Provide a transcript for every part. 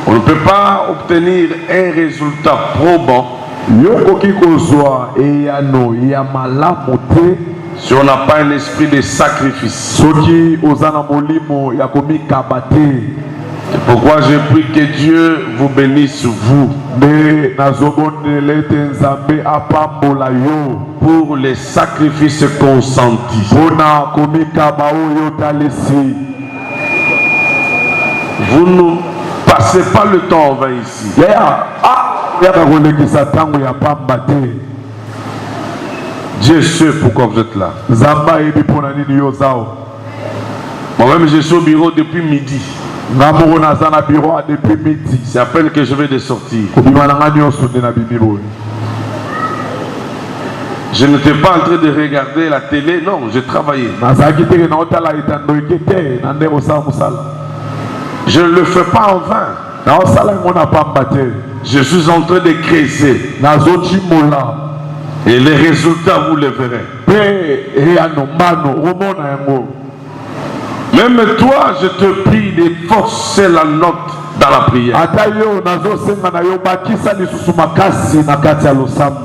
On ne peut pas obtenir un résultat probant si on n'a pas un esprit de sacrifice. C'est pourquoi je prie que Dieu vous bénisse, vous, pour les sacrifices consentis. Vous ne passez pas le temps en vain ici. Dieu sait pourquoi vous êtes là. Moi-même, je suis au bureau depuis midi. C'est à peine que je vais de sortir. Je n'étais pas en train de regarder la télé, non, je travaillais. Je ne le fais pas en vain. Je suis en train de creuser. Et les résultats, vous les verrez. Même toi, je te prie de forcer la note dans la prière.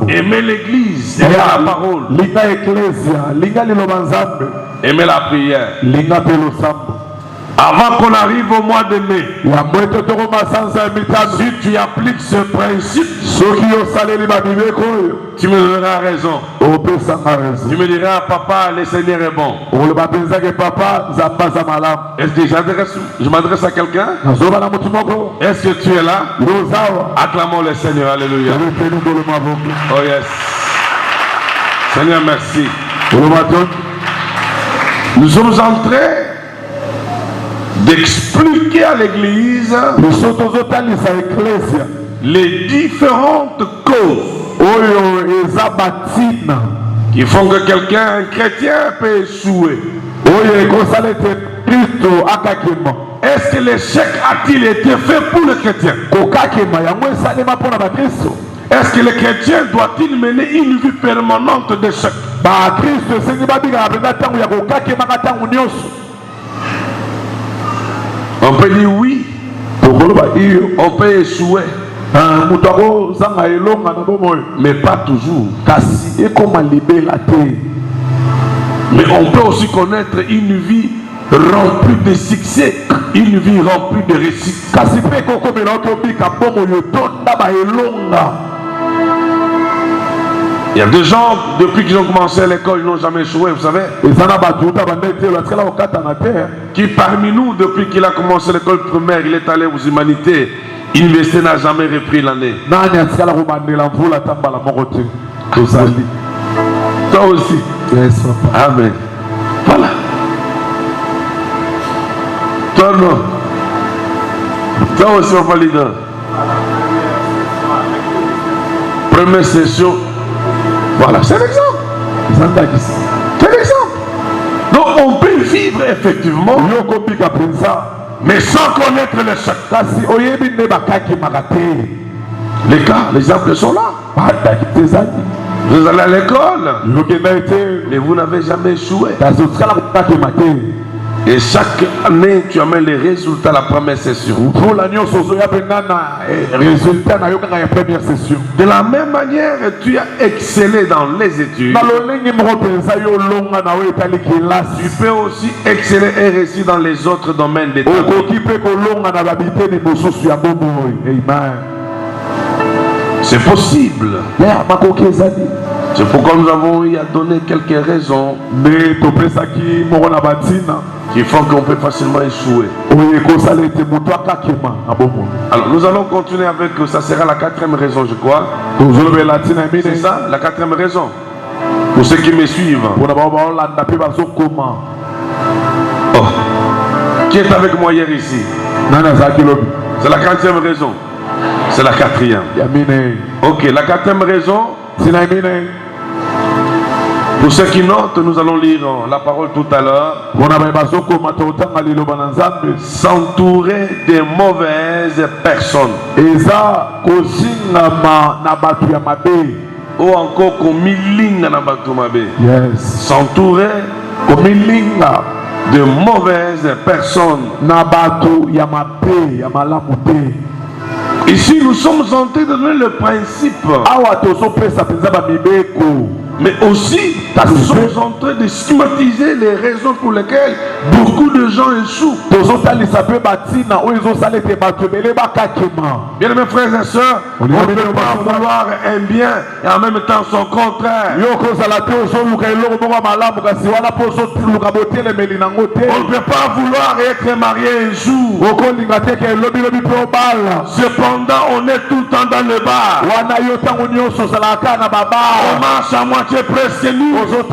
Aimez l'église, aimez la parole, aimez la prière. Avant qu'on arrive au mois de mai, si tu appliques ce principe, tu me donneras raison. Tu me diras, papa, le Seigneur est bon. Est-ce que je m'adresse à quelqu'un? Est-ce que tu es là? Acclamons le Seigneur, alléluia. Oh yes. Seigneur, merci. Nous sommes en train d'expliquer à l'église les différentes causes qui font que quelqu'un, un chrétien, peut échouer. Est-ce que l'échec a-t-il été fait pour le chrétien? Est-ce que le chrétien doit-il mener une vie permanente d'échec? On peut dire oui, on peut échouer, mais pas toujours. Mais on peut aussi connaître une vie remplie de succès, une vie remplie de réussite. Il y a des gens, depuis qu'ils ont commencé à l'école, ils n'ont jamais échoué, vous savez. Qui parmi nous, depuis qu'il a commencé l'école primaire, il est allé aux humanités, l'université n'a jamais repris l'année. Toi aussi. Amen. Voilà. Toi non. Toi aussi, on va leader. Première session. Voilà, c'est l'exemple. C'est l'exemple. Donc on peut vivre effectivement, mais sans connaître l'échec. Les cas, les exemples sont là. Vous allez à l'école, mais vous n'avez jamais échoué. Et chaque année, tu amènes les résultats à la première session. De la même manière, tu as excellé dans les études. Tu peux aussi exceller et réussir dans les autres domaines de ta vie. C'est possible. C'est pourquoi nous avons eu à donner quelques raisons qui font qu'on peut facilement échouer. Alors nous allons continuer avec, ça sera la quatrième raison, je crois. C'est ça, la quatrième raison. Pour ceux qui me suivent. Oh. Qui est avec moi hier ici? C'est la quatrième raison. C'est la quatrième. Ok, la quatrième raison. Pour ceux qui notent, nous allons lire la parole tout à l'heure. S'entourer de mauvaises personnes. Ou encore komilinga na batu mabe. S'entourer de mauvaises personnes. Ici, nous sommes en train de donner le principe. Mais aussi, nous sommes en train de schématiser les raisons pour lesquelles beaucoup de gens échouent. Bien mes frères et sœurs, on ne peut pas vouloir un bien et en même temps son contraire. On ne peut pas vouloir être marié un jour. Cependant, on est tout le temps dans le bar. On marche à moitié presque nu avec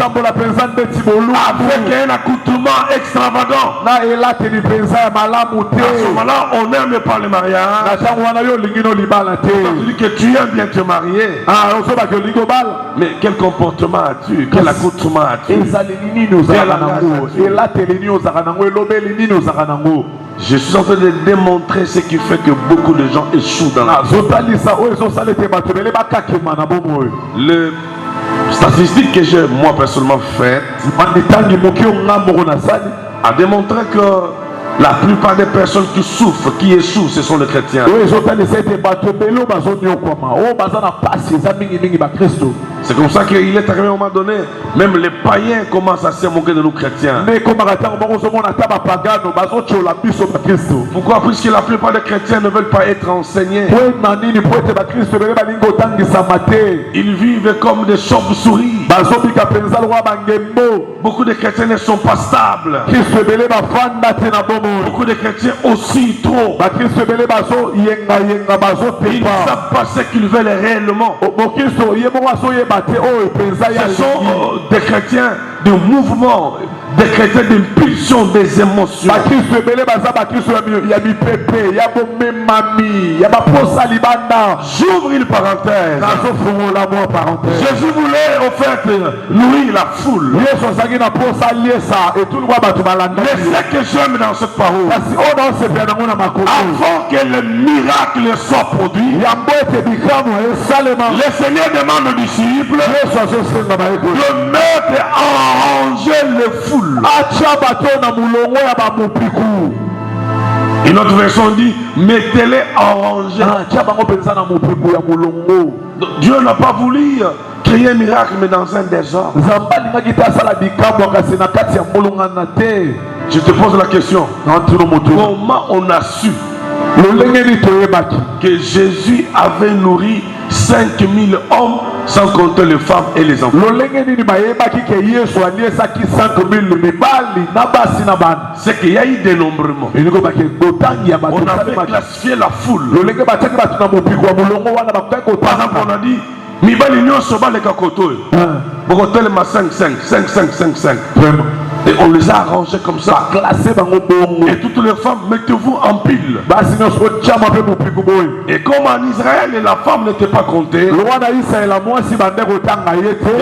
un accoutrement extravagant. À ce moment-là, on n'aime pas le mariage. Tu dis que tu aimes bien te marier. Mais quel comportement as-tu? Quel accoutrement as-tu? Je suis en train de démontrer ce qui fait que beaucoup de gens échouent dans la vie. Le statistique que j'ai moi personnellement faite a démontré que la plupart des personnes qui souffrent, qui échouent, ce sont les chrétiens. C'est comme ça qu'il est arrivé à un moment donné, même les païens commencent à se moquer de nous chrétiens. Pourquoi? Puisque la plupart des chrétiens ne veulent pas être enseignés. Ils vivent comme des chauves-souris. Beaucoup de chrétiens ne sont pas stables. Beaucoup de chrétiens aussi trop. Ils ne savent pas ce qu'ils veulent réellement. Ce sont des chrétiens de mouvement, des chrétiens d'impulsion des émotions. J'ouvre une parenthèse. Jésus voulait en fait nourrir la foule. Mais ce que j'aime dans cette parole, avant que le miracle soit produit, le Seigneur demande aux disciples de mettre en ranger les foules. Une autre version dit mettez-les en rangée. Dieu n'a pas voulu créer un miracle mais dans un désordre. Je te pose la question, comment on a su que Jésus avait nourri 5000 hommes sans compter les femmes et les enfants? C'est qu'il y a eu dénombrement. On avait classifié la foule. Par exemple, on a dit Mibali nyonso baleka koto. Bokotel ma 5 5 5 5 5 5. Vraiment. Et on les a arrangés comme ça. Et toutes les femmes, mettez-vous en pile. Et comme en Israël, la femme n'était pas comptée, le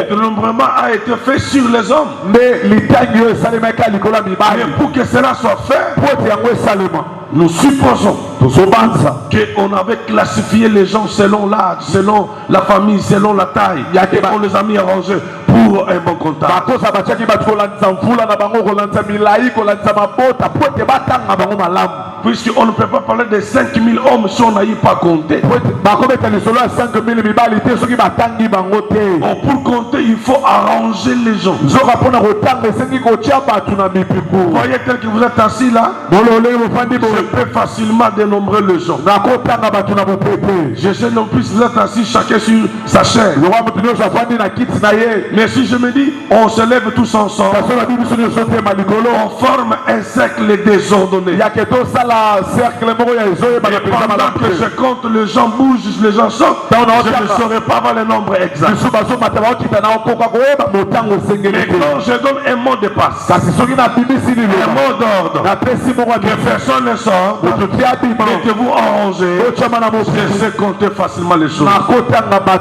dénombrement a été fait sur les hommes. Mais pour que cela soit fait, nous supposons qu'on avait classifié les gens selon l'âge, selon la famille, selon la taille. Et on les a mis arrangés pour un bon contact. Puisqu'on ne peut pas parler de 5000 hommes si on n'a pas compté. Pour compter, il faut arranger les gens. Vous voyez tel que vous êtes assis là, je peux facilement dénombrer les gens. Je sais non plus vous êtes assis chacun sur sa chaise. Mais si je me dis, on se lève tous ensemble, on forme un cercle désordonné. Et pendant que je compte, les gens bougent, les gens sortent, je ne saurais pas avoir le nombre exact. Mais quand je donne un mot de passe, un mot d'ordre, que personne ne sort, mettez-vous en rangée, je sais compter facilement les choses.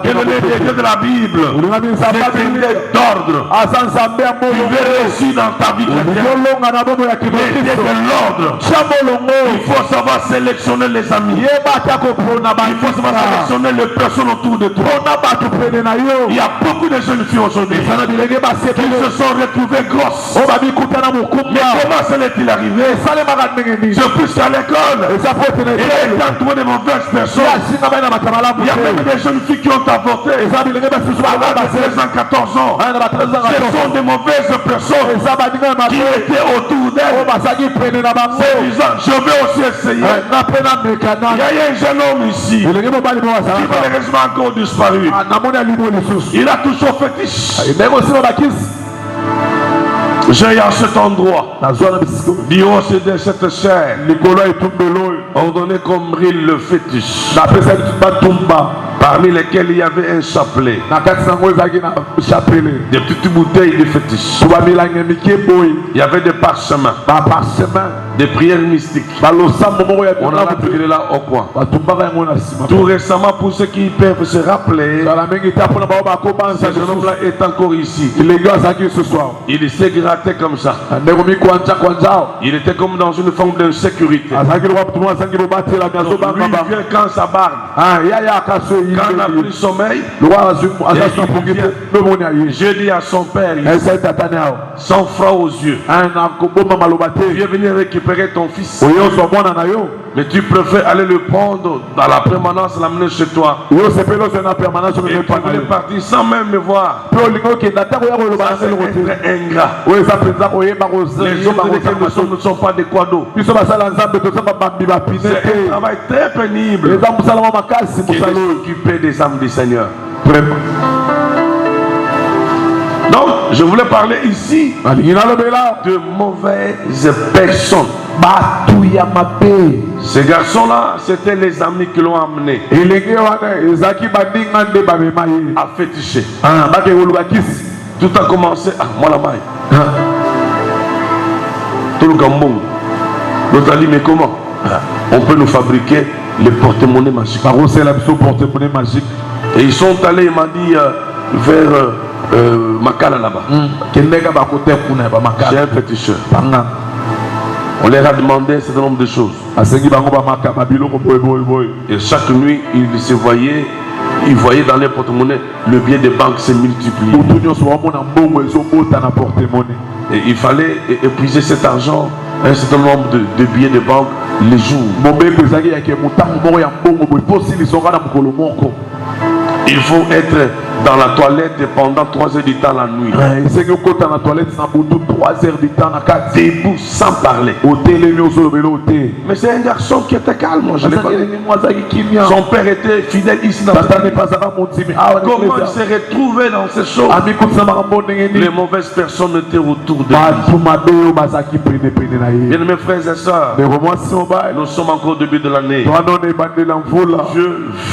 Et le livre de la Bible, c'est une d'ordre. Tu veux réussir dans ta vie chrétienne. Métier de l'ordre. Il faut savoir sélectionner les amis. Il faut savoir sélectionner les personnes autour de toi. Il y a beaucoup de jeunes filles aujourd'hui qui se sont retrouvées grosses. Mais comment cela est-il arrivé? Depuis à l'école, et il est entouré de mauvaises personnes. Il y a même des jeunes filles qui ont avorté à l'âge de 13 ans, 14 ans. Ce sont des mauvaises personnes qui étaient autour d'elles. Je vais aussi essayer. Il y a un jeune homme ici qui malheureusement encore disparu. Il a toujours fétiche. J'ai à cet endroit, du haut de cette chair, ordonné comme brille le fétiche, parmi lesquels il y avait un chapelet, des petites bouteilles de fétiche, il y avait des parchemins, des prières mystiques. On en a trouvé là au coin. Tout récemment, pour ceux qui peuvent se rappeler, ce jeune homme-là est encore ici. Il s'est gratté comme ça. Il était comme dans une forme d'insécurité. Lui vient quand ça barde. Quand on a pris sommeil, j'ai dit à son père, sans froid aux yeux, viens venir récupérer ton fils. Mais tu préfères aller le prendre dans la permanence, l'amener chez toi. Et tu voulais partir sans même me voir. Ça, c'est être ingrat. Les hommes de l'église ne sont pas des quados. C'est un travail très pénible qui est de s'occuper des âmes du Seigneur. Donc, je voulais parler ici de mauvaises personnes. Ces garçons-là, c'était les amis qui l'ont amené à féticher. Tout a commencé à moi la maille. Tout le gambon. L'autre a dit, mais comment on peut nous fabriquer les porte-monnaies magiques? Et ils sont allés, il m'a dit, vers Makala là-bas. J'ai un féticheur. On leur a demandé un certain nombre de choses. Et chaque nuit, ils se voyaient. Ils voyaient dans les porte-monnaies le billet de banque se multiplier. Et il fallait épuiser cet argent, un certain nombre de billets de banque les jours. Il faut être dans la toilette pendant 3 heures du temps la nuit. Debout sans parler. Mais c'est un garçon qui était calme. Je l'ai connu. Son père était fidèle ici dans cette année. Comment il s'est retrouvé dans ces choses? Les mauvaises personnes étaient autour de lui. Bien mes frères et sœurs, nous sommes encore au début de l'année. Je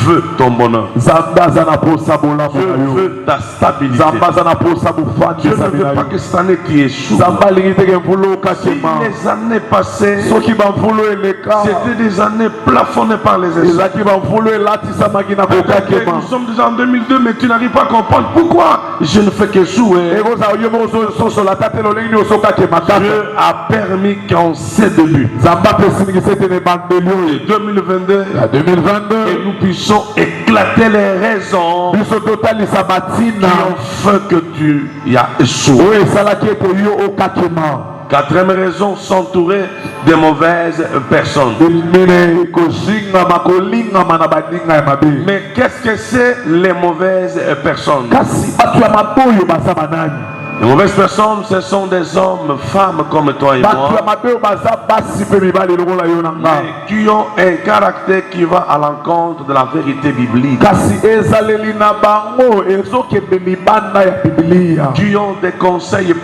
veux ton bonheur. Je veux ta stabilité. Je ne veux pas que cette année tu échoues. Si les années passées, c'était des années plafonnées par les esprits. Nous sommes déjà en 2002, mais tu n'arrives pas à comprendre pourquoi je ne fais que jouer. Dieu a permis qu'on s'est début. Et 2022, et nous puissions éclater les raisons qui ont fait que tu y as échoué. Quatrième raison, s'entourer de mauvaises personnes. Mais qu'est-ce que c'est les mauvaises personnes? Les mauvaises personnes, ce sont des hommes, femmes comme toi et moi, mais qui ont un caractère qui va à l'encontre de la vérité biblique, qui ont des conseils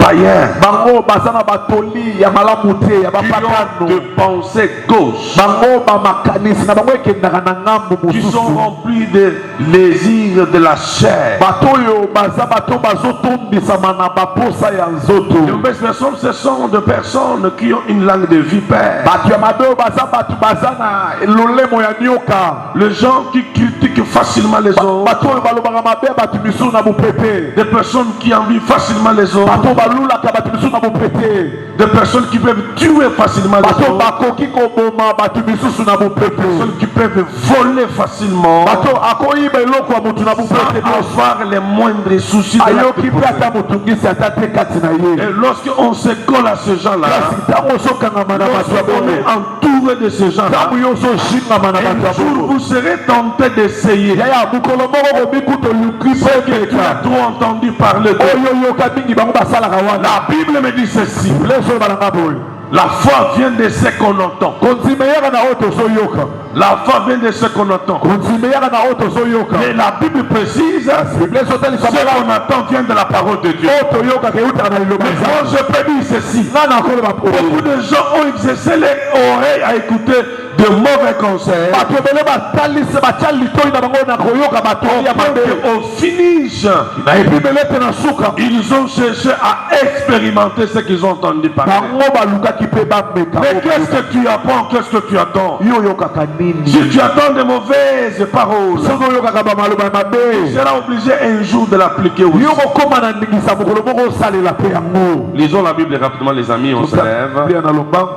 païens, bango bazana batoli ya malamu te ya qui ont bapatano de pensées gauches, bango bamakanisi na bango ekendaka na ngambo qui sont mosusu remplis de désirs de la chair. bato oyo baza bato bazotondisama na baposa ya nzoto. Les mauvaises personnes, ce sont des personnes qui ont une langue de vipère. bato ya mabe oyo baza bato baza na lolemo ya nyoka. Les gens qui critiquent facilement les autres. bato oyo balobaka mabe ya bato misusu na bopepe. Des personnes qui envient facilement les autres. bato balulaka bato misusu na bopepe. Des personnes qui peuvent tuer facilement les bato autres. bakoki koboma bato misusu na bopepe. Des personnes qui peuvent voler facilement bato akoyiba eloko ya motu na bopepe sans avoir les moindres soucis de la ayoki mpe ata motungisi ata te kati na ye. Et lorsqu'on se colle à ces gens-là, kasi ntango ozokangama na bato ya lorsqu'on est bone entouré de ces gens-là, ntango yo ozozingama na bato ya un jour bone vous serez tenté d'essayer. yaya mokolo moko komikuta oluki mpe Tu as okeka trop entendu parler de. oyo yoka mingi bango basalaka wana. La Bible me dit ceci. leso oyo balanga boye La foi vient de ce qu'on entend. konzima eyaka na oyo tozoyoka. La foi vient de ce qu'on entend. konzima eyaka na oyo tozoyoka. Et la Bible précise, bible ezotalisa ce qu'on entend vient de la parole de Dieu. oyo toyokaka eutaka na liloba Mais moi, je peux dire ceci. nga na koloba Beaucoup de gens ont exercé les oreilles à écouter de mauvais conseils. bato ebele batalisa batya litoi na bango na koyoka batoli ya mabe. Au finish, na ebibele te na suka ils ont cherché à expérimenter ce qu'ils ont entendu parler. bango balukaki mpe bameka. Mais qu'est-ce que tu apprends? Qu'est-ce que tu attends? yo oyokaka nini? Si tu attends de mauvaises paroles, soki oyokaka bamaloba ya mabe tu seras obligé un jour de l'appliquer aussi. yo kokóma na ndingisa mokolo moko osalela mpe yango. Lisons la Bible rapidement, les amis, on se lève. Biblia na lombango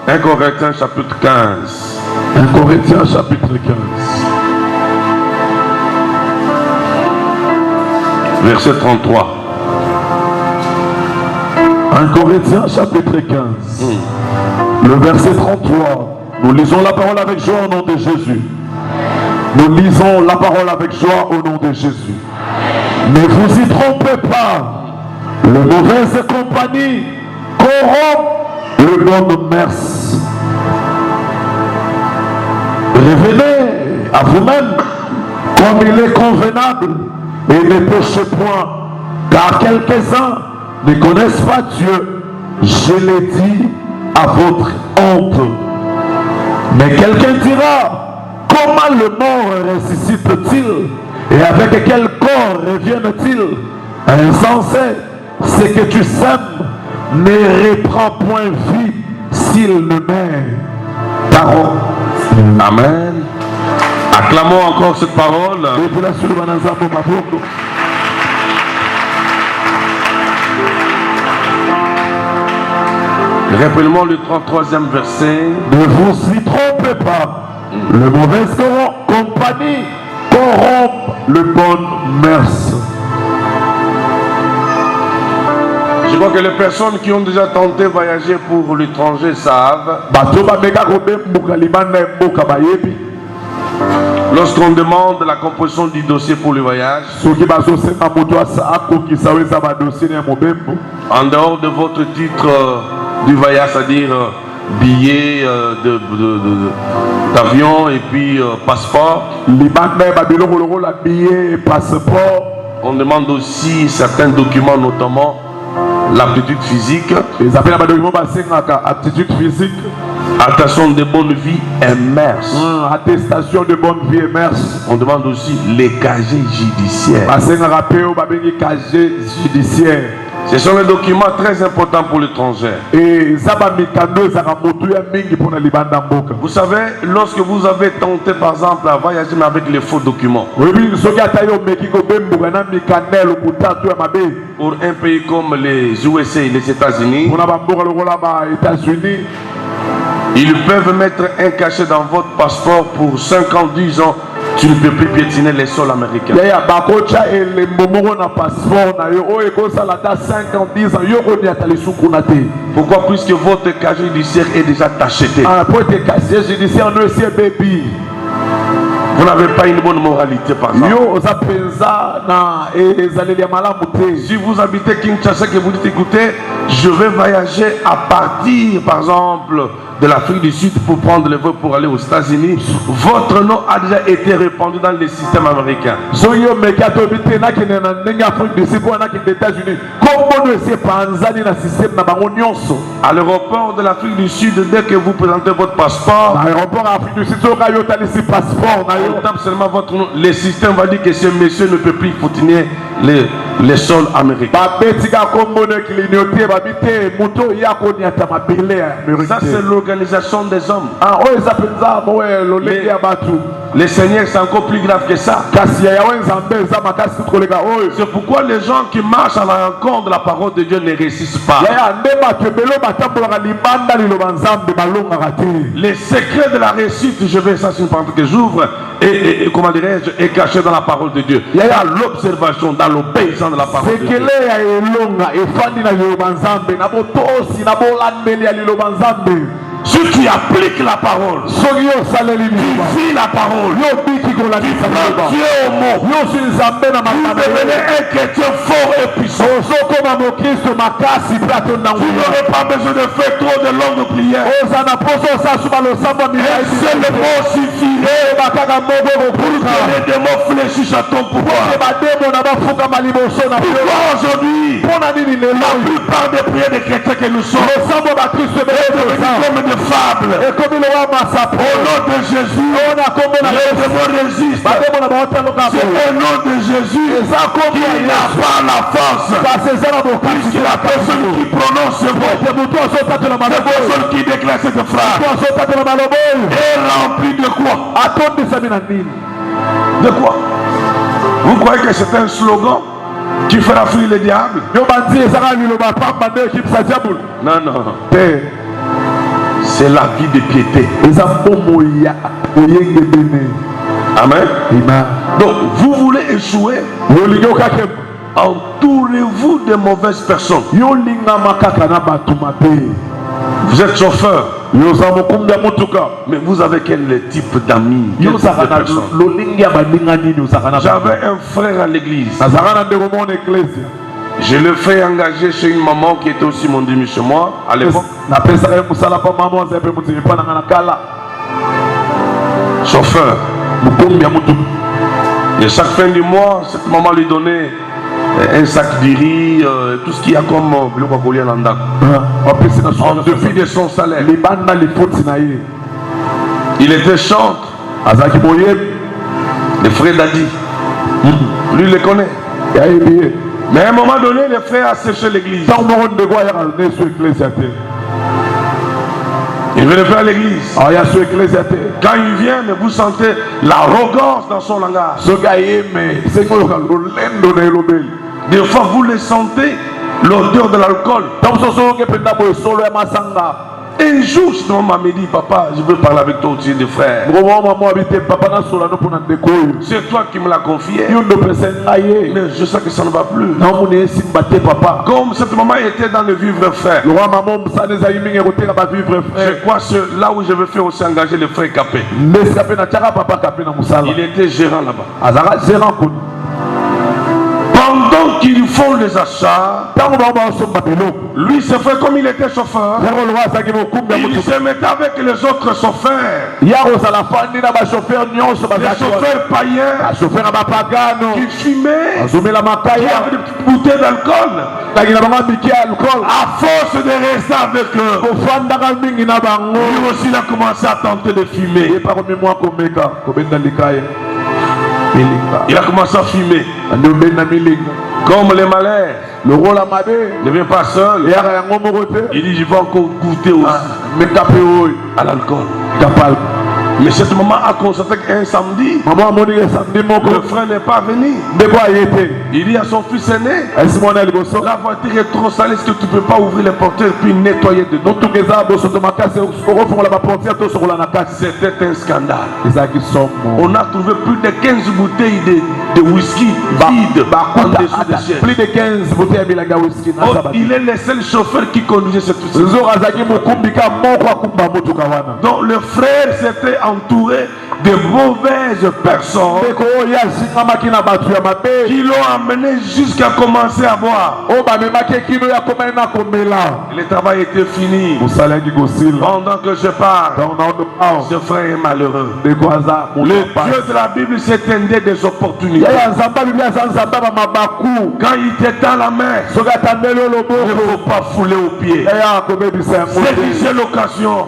1 Corinthiens chapitre 15. 1 Corinthiens chapitre 15 Verset 33. 1 Corinthiens chapitre 15 le verset 33. Nous lisons la parole avec joie au nom de Jésus. Nous lisons la parole avec joie au nom de Jésus. Ne vous y trompez pas. Le mauvaise compagnie corrompt le bonne mœurs. Revenez à vous-même comme il est convenable et ne péchez point, car quelques-uns ne connaissent pas Dieu. Je l'ai dit à votre honte. Mais quelqu'un dira, comment le mort ressuscite-t-il et avec quel corps revienne-t-il? Insensé, ce que tu sèmes ne reprend point vie s'il ne meurt. Parole. Amen. Acclamons encore cette parole. Rappelons le 33e verset. Ne vous y trompez pas. Le mauvais compagnie corrompt le bon mœurs. Je crois que les personnes qui ont déjà tenté de voyager pour l'étranger savent. Lorsqu'on demande la composition du dossier pour le voyage, en dehors de votre titre du voyage, c'est-à-dire billet d'avion et puis passeport, on demande aussi certains documents, notamment l'aptitude physique, attestation de bonne vie et mœurs. Attestation de bonne vie et mœurs. On demande aussi les casiers judiciaires. Ce sont les documents très importants pour l'étranger. Vous savez, lorsque vous avez tenté par exemple à voyager mais avec les faux documents, pour un pays comme les USA et les États-Unis, ils peuvent mettre un cachet dans votre passeport pour 5 ans, 10 ans. Tu ne peux plus piétiner les sols américains. Pourquoi? Puisque votre casier judiciaire est déjà tacheté. Vous n'avez pas une bonne moralité par exemple. Si vous habitez Kinshasa et que vous dites écoutez, je vais voyager à partir, par exemple, de l'Afrique du Sud pour prendre le vol pour aller aux États-Unis, votre nom a déjà été répandu dans le système américain. À l'aéroport de l'Afrique du Sud, dès que vous présentez votre passeport, on tape seulement votre nom. Le système va dire que ce monsieur ne peut plus foutiner les sols américains. Ça, c'est l'organisation des hommes. Le Seigneur, c'est encore plus grave que ça. C'est pourquoi les gens qui marchent à la rencontre de la parole de Dieu ne réussissent pas. Les secrets de la réussite, je vais, ça c'est une parenthèse que j'ouvre, et comment dirais-je, est caché dans la parole de Dieu. Il y a l'observation, dans l'obéissance de la parole de Dieu. Ceux qui appliquent la parole, qui vivent la parole, qui prennent Dieu au mot, vous devenez un chrétien fort et puissant. Vous n'aurez pas besoin de faire trop de longues prières. Un seul mot suffirait pour que les démons fléchissent à ton pouvoir. Pourquoi aujourd'hui, la plupart des prières des chrétiens que nous sommes est devenue comme des fables. Au nom de Jésus, les démons résistent. C'est au nom de Jésus qui n'a pas la force. Puisque la personne qui prononce ce mot, la personne qui déclare cette phrase est remplie de quoi? De quoi? Vous croyez que c'est un slogan qui fera fuir le diable? Non, non. C'est la vie de piété. Amen. Donc, vous voulez échouer? Entourez-vous de mauvaises personnes. Vous êtes chauffeur, mais vous avez quel type d'amis? J'avais un frère à l'église. Je le fais engager chez une maman qui était aussi mon demi chez moi à l'époque. Chauffeur. Et chaque fin du mois, cette maman lui donnait un sac de riz, tout ce qu'il y a comme en dépit de son salaire. Il était chantre. Le frère Dadi. Lui, il le connaît. Mais à un moment donné, le frère a séché l'église. Il veut le faire à l'église. Quand il vient, vous sentez l'arrogance dans son langage. Des fois, vous le sentez, l'odeur de l'alcool. Un jour, sinon, m'a dit, papa, je veux parler avec toi aussi, des frères. C'est toi qui me l'as confié. Mais je sais que ça ne va plus. Comme cette maman était dans le vivre frère. Je crois que là où je veux faire aussi engager le frère Capé. Il était gérant là-bas. Pendant qu'ils font les achats, lui se fait comme il était chauffeur. Il se mettait avec les autres chauffeurs. Les chauffeurs païens qui fumaient, qui avaient des petites bouteilles d'alcool. À force de rester avec eux, lui aussi il a commencé à tenter de fumer. Il a commencé à fumer. Comme les malais. Ne vient pas seul. Il dit je vais encore goûter aussi à l'alcool. Mais cette maman a constaté qu'un samedi, le frère n'est pas venu. Il dit à son fils aîné, la voiture est trop sale, est-ce que tu ne peux pas ouvrir les porteurs puis nettoyer dedans? C'était un scandale. On a trouvé plus de 15 bouteilles de whisky vides en dessous des chaises. Plus de 15 bouteilles de whisky. Il est le seul chauffeur qui conduisait cette voiture. Donc le frère s'était entouré de mauvaises personnes qui l'ont amené jusqu'à commencer à boire. Le travail était fini. Pendant que je parle, ce frère est malheureux. Le Dieu de la Bible s'étendait des opportunités. Quand il t'étend la main, il ne faut pas fouler aux pieds. C'est l'occasion.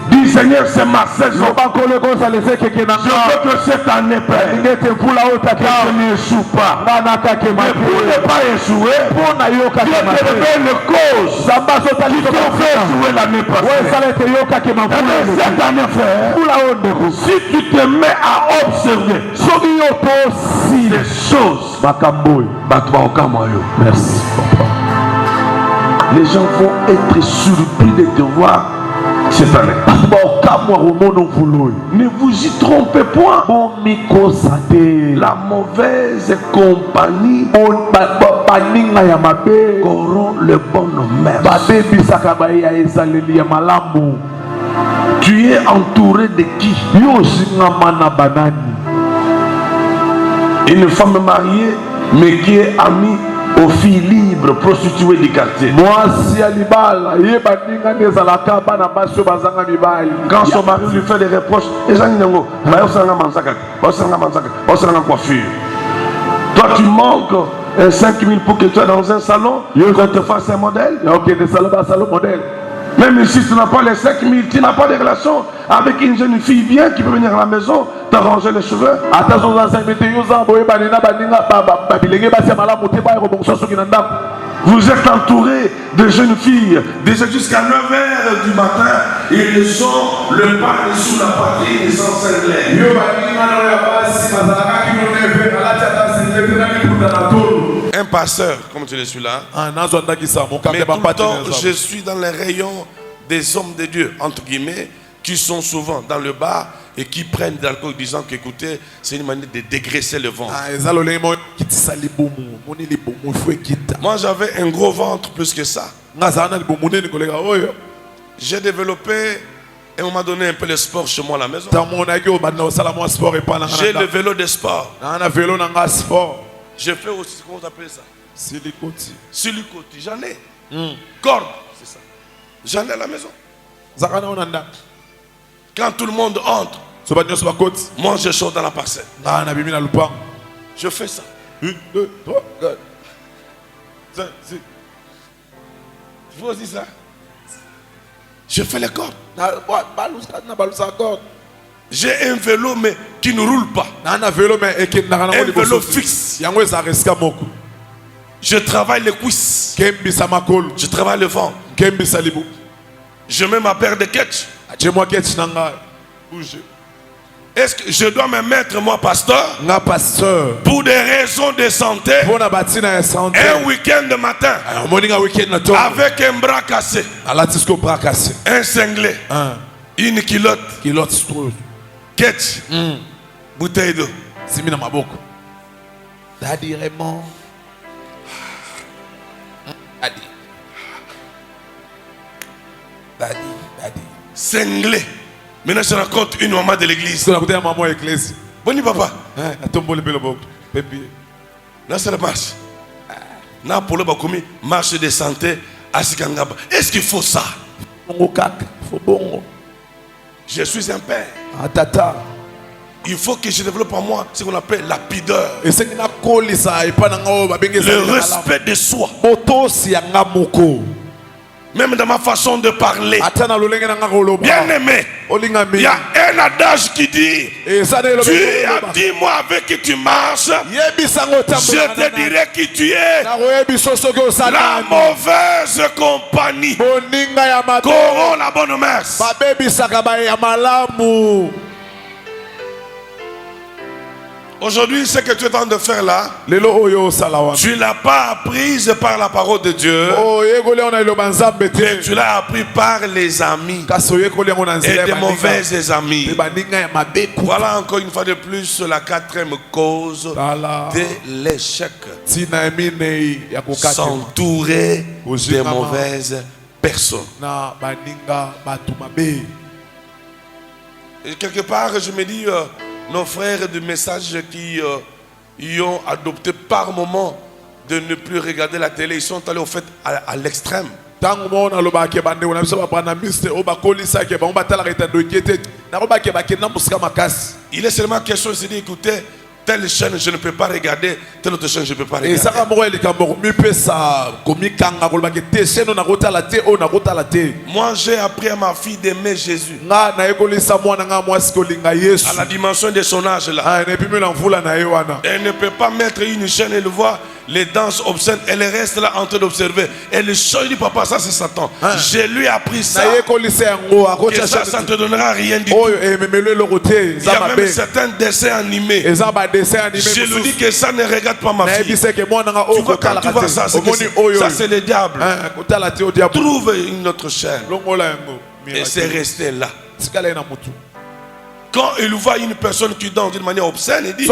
Dis Seigneur, c'est ma saison. Je veux que cette année, Père, que je n'échoue pas. Mais pour ne pas échouer, Dieu te révèle les causes qui t'ont fait échouer l'année passée. Cette année, frère, si tu te mets à observer les choses, merci. Les gens vont être surpris de te voir cette année. Ne vous y trompez point. La mauvaise compagnie corrompt le bon mœurs. Tu es entouré de qui? Une femme mariée, mais qui est amie aux filles libres, prostituées du quartier. Quand son mari lui fait des reproches, toi tu manques 5 000 pour que tu sois dans un salon, qu'on te fasse un modèle. Même si tu n'as pas les 5 000, tu n'as pas de relation avec une jeune fille bien qui peut venir à la maison, t'arranger les cheveux. Vous êtes entouré de jeunes filles, déjà jusqu'à 9h du matin, ils ont le pain sous la poitrine sans cingler. Un pasteur, comme tu le suis là, mais tout le temps, je suis dans les rayons des hommes de Dieu, entre guillemets, qui sont souvent dans le bar et qui prennent de l'alcool disant qu'écoutez, c'est une manière de dégraisser le ventre. Moi, j'avais un gros ventre plus que ça. J'ai développé, et on m'a donné un peu de sport chez moi à la maison. J'ai le vélo de sport. J'ai fait aussi, comment on appelle ça? Silicoti. J'en ai. Corde, c'est ça. J'en ai à la maison. Quand tout le monde entre, moi je sors dans la parcelle. Je fais ça. 1, 2, 3, 4, 5, 6. Je vous dis ça. Je fais les cordes. J'ai un vélo mais qui ne roule pas. Un vélo fixe. Je travaille les cuisses. Je travaille le ventre. Je mets ma paire de ketch. Est-ce que je dois me mettre moi pasteur pour des raisons de santé? Un week-end de matin avec un bras cassé, un cinglé, une culotte, ketch, bouteille d'eau. Daddy Raymond. Daddy. Cinglé. Maintenant je raconte une maman de l'église. Boni papa. Là c'est la marche. Là pour le bakomi marche de santé à Sikangaba. Est-ce qu'il faut ça? Je suis un père. Il faut que je développe en moi ce qu'on appelle la pudeur. Le respect de soi. Même dans ma façon de parler. Bien aimé, il y a un adage qui dit: tu as dit moi avec qui tu marches, je te dirai qui tu es. La mauvaise compagnie corrompt la bonne mœurs. Aujourd'hui, ce que tu es en train de faire là, tu ne l'as pas apprise par la parole de Dieu, mais tu l'as appris par les amis et des mauvais amis. Voilà encore une fois de plus la 4e cause de l'échec. S'entourer des mauvaises personnes. Et quelque part, je me dis, nos frères du message qui y ont adopté par moment de ne plus regarder la télé, ils sont allés au fait à l'extrême. Il est seulement question de se dire, écoutez, telle chaîne je ne peux pas regarder, telle autre chaîne je ne peux pas regarder. Moi j'ai appris à ma fille d'aimer Jésus à la dimension de son âge là. Elle ne peut pas mettre une chaîne et le voir les danses obscènes, elle reste là en train d'observer. Elle dit papa, ça c'est Satan. Je lui ai appris ça. Et ça ne te donnera rien du tout. Il y a même certains dessins animés. Je lui dis que ça ne regarde pas ma fille. Tu vois, quand tu vois ça, c'est le diable. Trouve une autre chaîne. Et c'est resté là. Quand il voit une personne qui danse d'une manière obscène, il dit,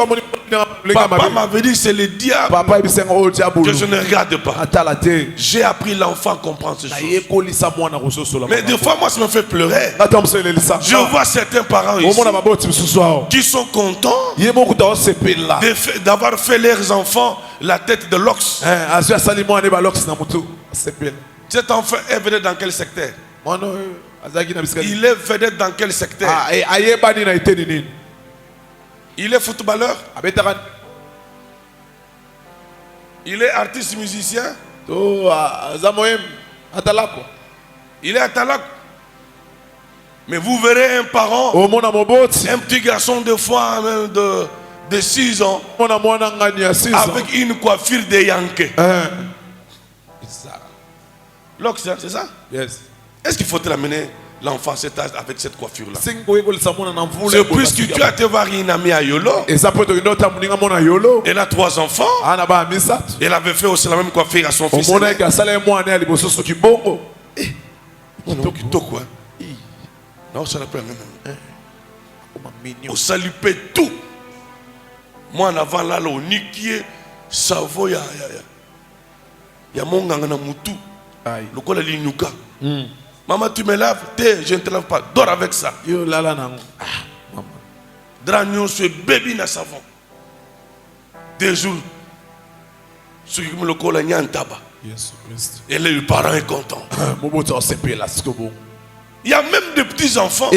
papa m'avait dit c'est le diable que je ne regarde pas. J'ai appris l'enfant à comprendre ces choses. Mais des fois moi ça me fait pleurer. Je vois certains parents ici qui sont contents d'avoir fait leurs enfants la tête de l'ox. Cet enfant est venu dans quel secteur? Il est vedette dans quel secteur? Il est footballeur? Il est artiste musicien? Il est à Talak. Mais vous verrez un parent, un petit garçon de fois même de 6 ans, avec une coiffure de Yankee. L'ox, c'est ça? Yes. Est-ce qu'il faut te l'amener l'enfant à cet âge avec cette coiffure-là? C'est plus que tu as été voir une amie à Yolo. Elle a 3 enfants. Elle avait fait aussi la même coiffure à son fils. Non, ça n'a pas même. On salupait tout. Moi en avant là, au niquier, ça vaut ya mon gangana mutu. Le col est l'inuka. Maman, tu me laves? Je ne te lave pas. Dors avec ça. Dragnon, ce bébé n'a savon. 2 jours. Ce qui me le colle à Nyantaba. Et le parent est content. Il y a même des petits enfants.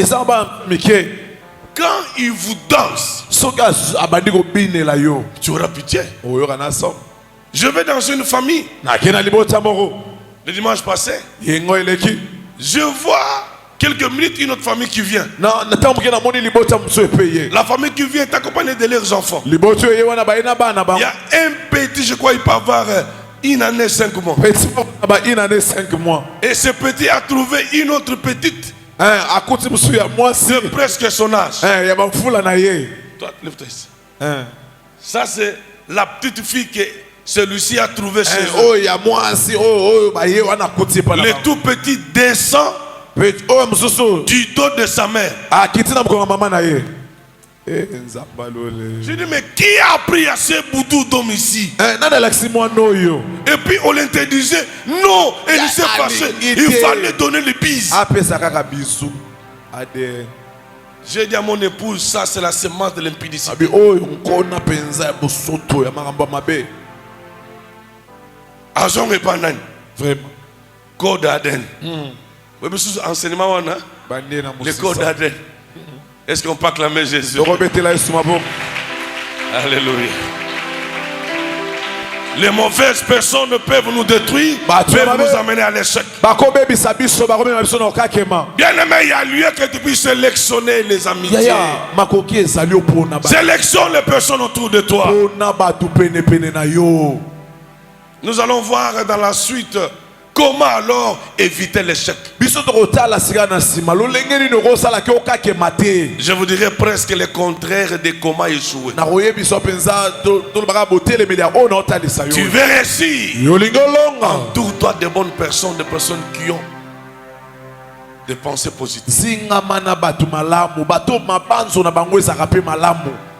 Quand ils vous dansent, tu auras pitié. Je vais dans une famille. Le dimanche passé, je vois quelques minutes une autre famille qui vient. La famille qui vient est accompagnée de leurs enfants. Il y a un petit, je crois, il peut avoir 1 année 5 mois. Et ce petit a trouvé une autre petite de presque son âge. Toi, lève-toi ici. Ça, c'est la petite fille que celui-ci a trouvé chez eux. Le tout petit descend du dos de sa mère. Je dis, mais qui a appris à ce boudou d'homme ici? Et puis on l'interdisait. Non, et il s'est fâché. Il fallait donner les bises. J'ai dit à mon épouse, ça c'est la semence de l'impudicité. Argent et banane. Vraiment. Code d'Aden. Enseignement, on a le code d'Aden. Est-ce qu'on peut acclamer Jésus? Alléluia. Les mauvaises personnes peuvent nous détruire, peuvent nous amener à l'échec. Bien aimé, il y a lieu que tu puisses sélectionner les amitiés. Sélectionne les personnes autour de toi. Nous allons voir dans la suite comment alors éviter l'échec. Je vous dirais presque le contraire de comment échouer. Tu veux réussir. Entoure-toi de bonnes personnes, de personnes qui ont des pensées positives.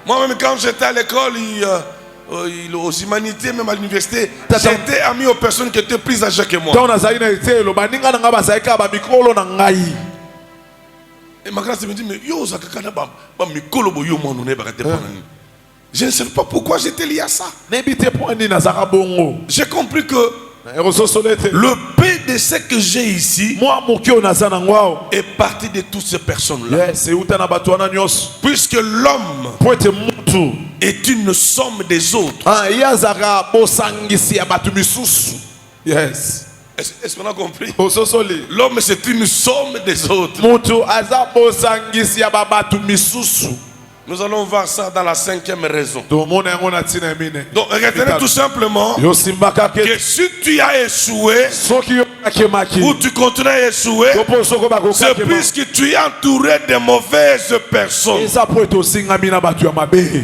Moi-même, quand j'étais à l'école, aux humanités, même à l'université, j'étais ami aux personnes qui étaient plus âgées que moi. Et ma grâce me dit, mais yo, Zakakana, Mikolobo, yo, mon honneur, je ne sais pas pourquoi j'étais lié à ça. J'ai compris que le peu de ce que j'ai ici est parti de toutes ces personnes-là. Puisque l'homme est une somme des autres. Yes. Est-ce qu'on a compris? L'homme c'est une somme des autres. Nous allons voir ça dans la 5e raison. Donc retenez tout simplement que si tu as échoué ou tu continues à échouer, c'est puisque tu es entouré de mauvaises personnes.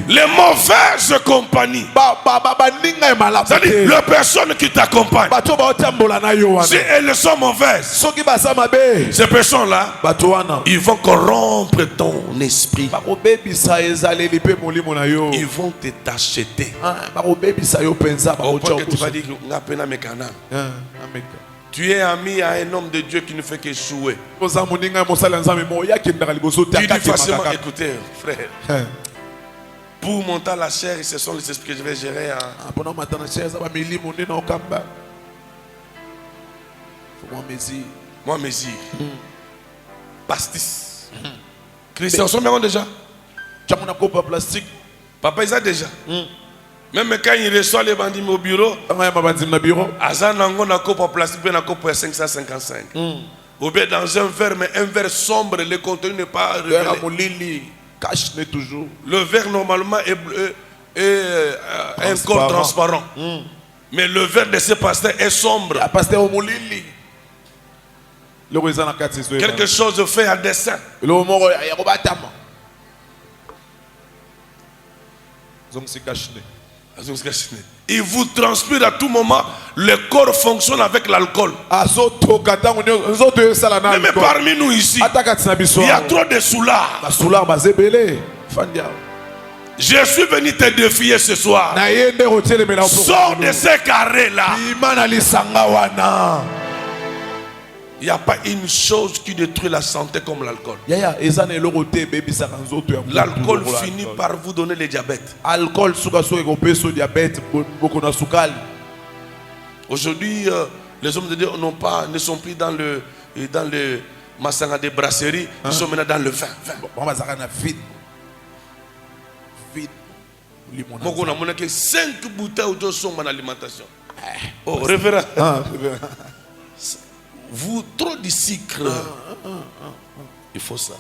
Les mauvaises compagnies. C'est-à-dire les personnes qui t'accompagnent. Si elles sont mauvaises, ces personnes-là, ils vont corrompre ton esprit. Ils vont te t'acheter. Au point que tu vas dire tu es ami à un homme de Dieu qui ne fait qu'échouer. Tu dis facilement, écoutez, frère, pour monter à la chair, ce sont les esprits que je vais gérer. Moi, Mésir. Pastis. Christian, sont bien déjà. Papa, ils ont déjà. Même quand il reçoit les bandits au bureau, Azan Nango n'a pas plastique, il n'a pas 555. Ou bien dans un verre, mais un verre sombre, le contenu n'est pas révélé. Le verre normalement est bleu, un corps transparent. Mais le verre de ce pasteur est sombre. Quelque chose fait à dessein. Il vous transpire à tout moment. Le corps fonctionne avec l'alcool. Mais parmi nous ici, il y a trop de soulards. Je suis venu te défier ce soir. Sors de ces carrés-là. Il n'y a pas une chose qui détruit la santé comme l'alcool. L'alcool finit par vous donner le diabète. Aujourd'hui, les hommes de Dieu ne sont plus dans le massanga des brasseries, ils sont maintenant dans le vin. On a 5 bouteilles de son en alimentation. Oh, révérend. Vous, trop de sucre. Il faut ça.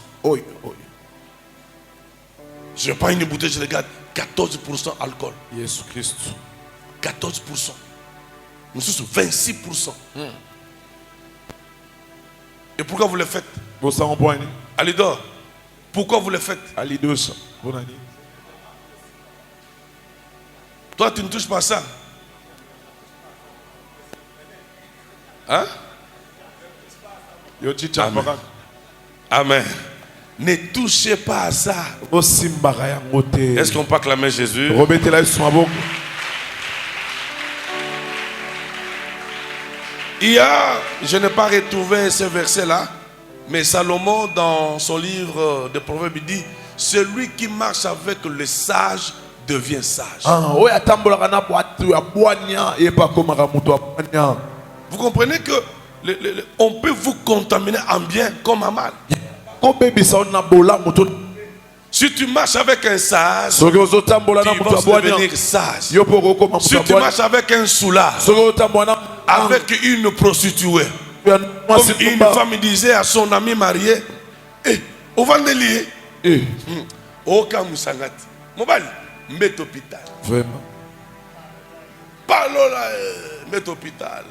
Je prends une bouteille, je regarde 14% alcool. Jésus Christ. 14%. Nous sommes 26%. Et pourquoi vous le faites? Alidor, pourquoi vous le faites? Toi, tu ne touches pas ça. Hein? Amen. Amen. Ne touchez pas à ça. Est-ce qu'on peut acclamer Jésus? Je n'ai pas retrouvé ce verset-là, mais Salomon, dans son livre de Proverbes, il dit: celui qui marche avec le sage devient sage. Vous comprenez que on peut vous contaminer en bien comme en mal. Si tu marches avec un sage, tu vas devenir sage. Si tu marches avec un soulard, avec une prostituée, comme une femme disait à son ami marié, au Vandelier, au Kamusangati, Mobile, mets hôpital. Vraiment. Palola, mets hôpital.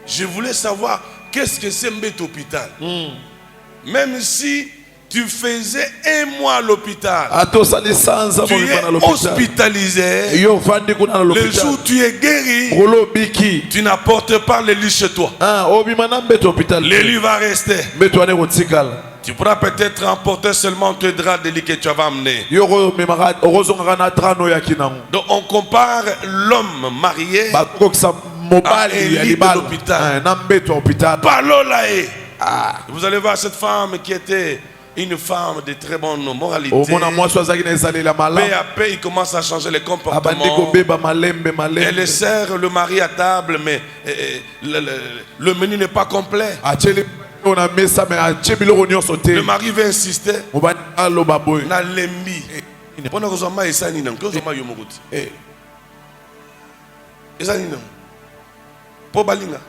Je voulais savoir qu'est-ce que c'est mettre hôpital. Même si tu faisais 1 mois à l'hôpital, tu es hospitalisé. Le jour où tu es guéri, tu n'apportes pas le lit chez toi. Le lit va rester. Tu pourras peut-être emporter seulement tes draps de lit que tu vas amener. Donc on compare l'homme marié à un lit de l'hôpital. Parlons là. Vous allez voir cette femme qui était une femme de très bonne moralité. Peu à peu, il commence à changer les comportements. Elle sert le mari à table, mais le menu n'est pas complet. Le mari veut insister. Na lembi. Pona kozoma esani na kozoma yo mokuti. Esani na. Po balinga.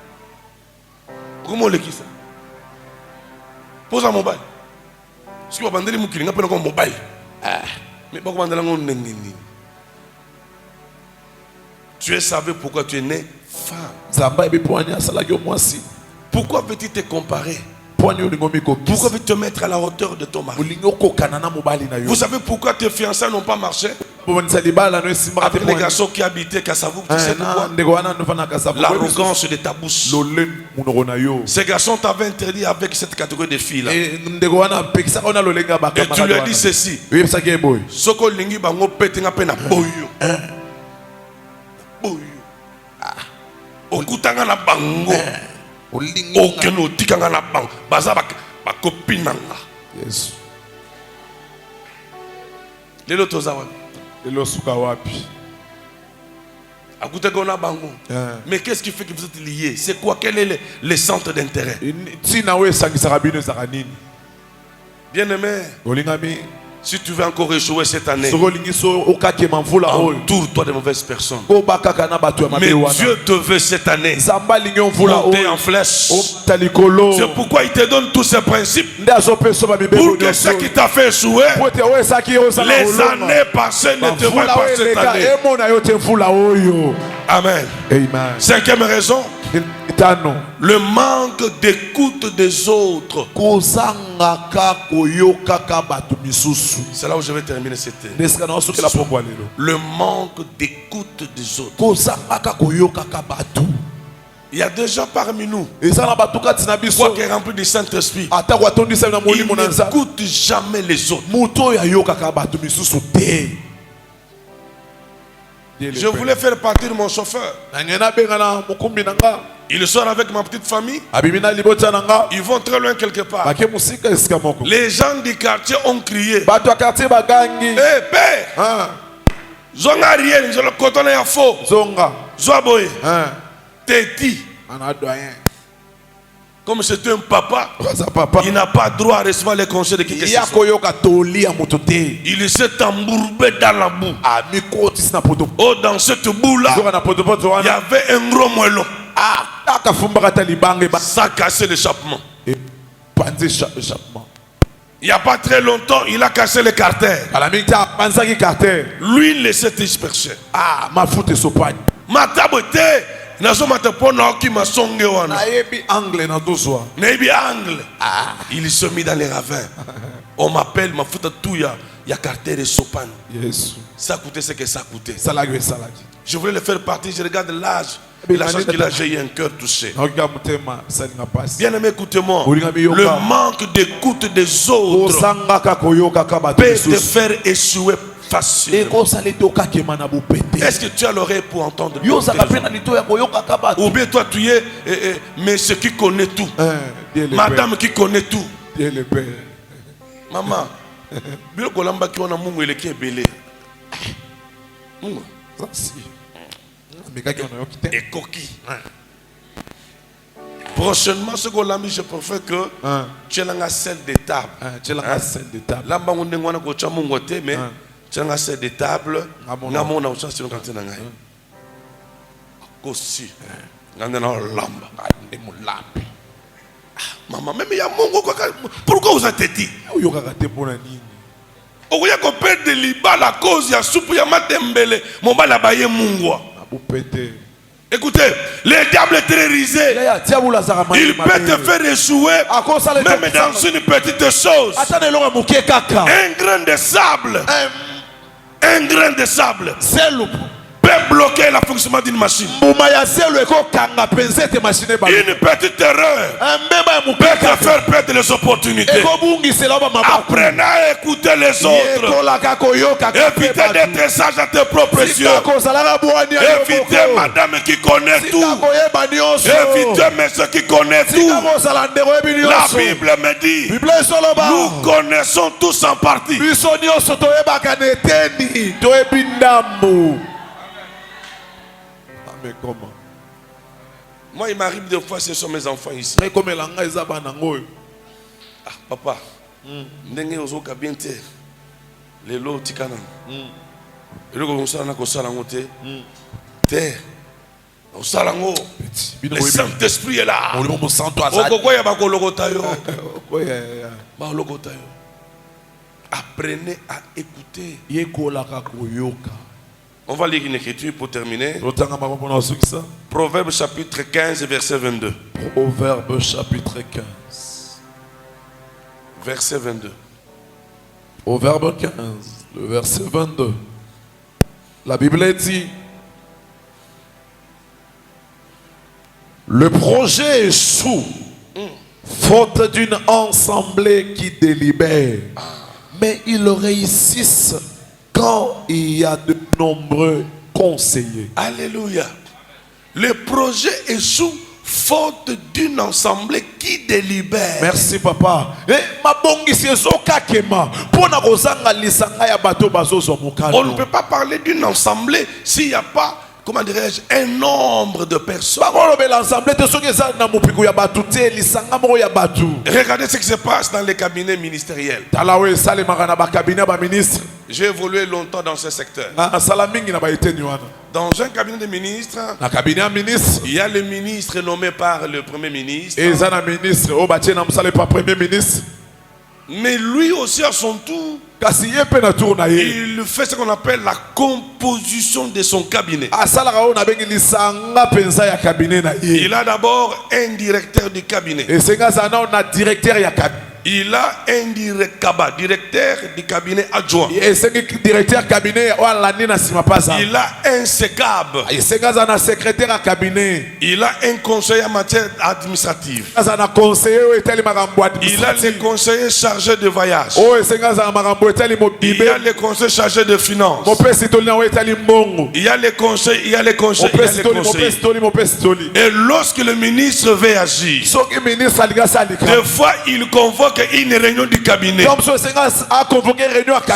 Comment le kisa? Posa mobile. Si vous abandonnez mon kilinga pena comme mobile. Mais pas abandonner mon nengini. Tu es savais pourquoi tu es né femme. Pourquoi veux-tu te comparer? Pourquoi veux-tu te mettre à la hauteur de ton mari? Vous savez pourquoi tes fiançailles n'ont pas marché? Avec les garçons qui habitaient Kassavou, tu sais pourquoi? L'arrogance de ta bouche. Ces garçons t'avaient interdit avec cette catégorie de filles là. Et tu lui as dit ceci. Soko lingi bango petenga pena boyo. Boyo. Okutanga na bango. Aucun otikanga na bango. Baza ba copinanga. Yes. Lelo tozawa. Lelo suka wapi. Mais qu'est-ce qui fait que vous êtes liés? C'est quoi? Quel est le centre d'intérêt? Bien-aimé, si tu veux encore échouer cette année, entoure-toi de mauvaises personnes. Mais Dieu te veut cette année monter en flèche. C'est pourquoi il te donne tous ces principes, pour que ce qui t'a fait échouer, les années passées ne te voient pas cette année. Amen. Cinquième raison, le manque d'écoute des autres. C'est là où je vais terminer cette thème. Le manque d'écoute des autres. Il y a des gens parmi nous, quoi qui est rempli du Saint-Esprit, ils n'écoutent jamais les autres. Je voulais faire partir mon chauffeur. Il sort avec ma petite famille. Ils vont très loin quelque part. Les gens du quartier ont crié. Eh, père! Zonga rien, je le cotonne à faux. Zoaboye. Téti. Comme c'est un papa, il n'a pas droit à recevoir les conseils de qui que ce soit. Il s'est embourbé dans la boue. Oh, dans cette boue-là, il y avait un gros moellon. Ça a cassé l'échappement. Il n'y a pas très longtemps, il a cassé le carter. L'huile s'est dispersée. Ma taboté. Il se mit dans les ravins. On m'appelle, ma foute tout, il y a carter de sopane. Ça coûtait ce que ça coûtait. Je voulais le faire partir, je regarde l'âge. La chance qu'il a, j'ai eu un cœur touché. Bien aimé, écoutez-moi. Le manque d'écoute des autres peut te faire échouer facilement. Est-ce que tu as l'oreille pour entendre? Ou bien toi tu es monsieur qui connaît tout, madame qui connaît tout. Maman, bien que l'amba qui on a mungu qui est belé. Et coquille. Prochainement, ce qu'on l'a mis, je préfère que tu aies la selle de table. L'amba on est en train de mais tu as cette de table, na mona usa sino kantina ngai. Kosi. Ngana na lamba. Maman, même il y a mongo quoi. Pourquoi vous êtes dit? Oya ko perdre liba la cause ya soupe ya matembele, mon bala baye mungwa. Écoutez, le diable est terrorisé. Il peut te faire échouer même dans une petite chose. Un grain de sable. Un grain de sable peut peut bloquer le fonctionnement d'une machine. Une petite erreur peut te faire perdre les opportunités. Apprenez à écouter les autres. Évitez d'être sage à tes propres yeux. Évitez madame qui connaît tout. Évitez monsieur qui connaît tout. La Bible me dit, nous connaissons tous en partie. Moi, il m'arrive des fois, ce sont mes enfants ici. Ah, papa, ndenge ozoka bien te. Lelo tikana. Lelo ko sala ko sala ngote. Te. O sala ngo. Le Saint-Esprit est là. Okoko ya ba ko lokota yo. Ba lokota yo. Apprenez à écouter. On va lire une écriture pour terminer. Proverbe chapitre 15, verset 22. Proverbe chapitre 15. Verset 22. Proverbe 15, le verset 22. La Bible dit, le projet échoue, faute d'une assemblée qui délibère. Mais ils réussissent quand il y a de nombreux conseillers. Alléluia. Le projet échoue faute d'une assemblée qui délibère. Merci papa. On ne peut pas parler d'une assemblée s'il n'y a pas, comment dirais-je, un nombre de personnes. Regardez ce qui se passe dans les cabinets ministériels. J'ai évolué longtemps dans ce secteur. Dans un cabinet de ministres, il y a le ministre nommé par le premier ministre. Mais lui aussi à son tour, il fait ce qu'on appelle la composition de son cabinet. Il a d'abord un directeur du cabinet. Il a un directeur du cabinet adjoint. Il a un SECAB. Il a un conseiller en matière administrative. Il a les conseillers chargés de voyage. Il y a les conseillers chargés de finances. Il y a les conseillers. Il y a les conseillers. Et lorsque le ministre veut agir, des fois il convoque une réunion du cabinet.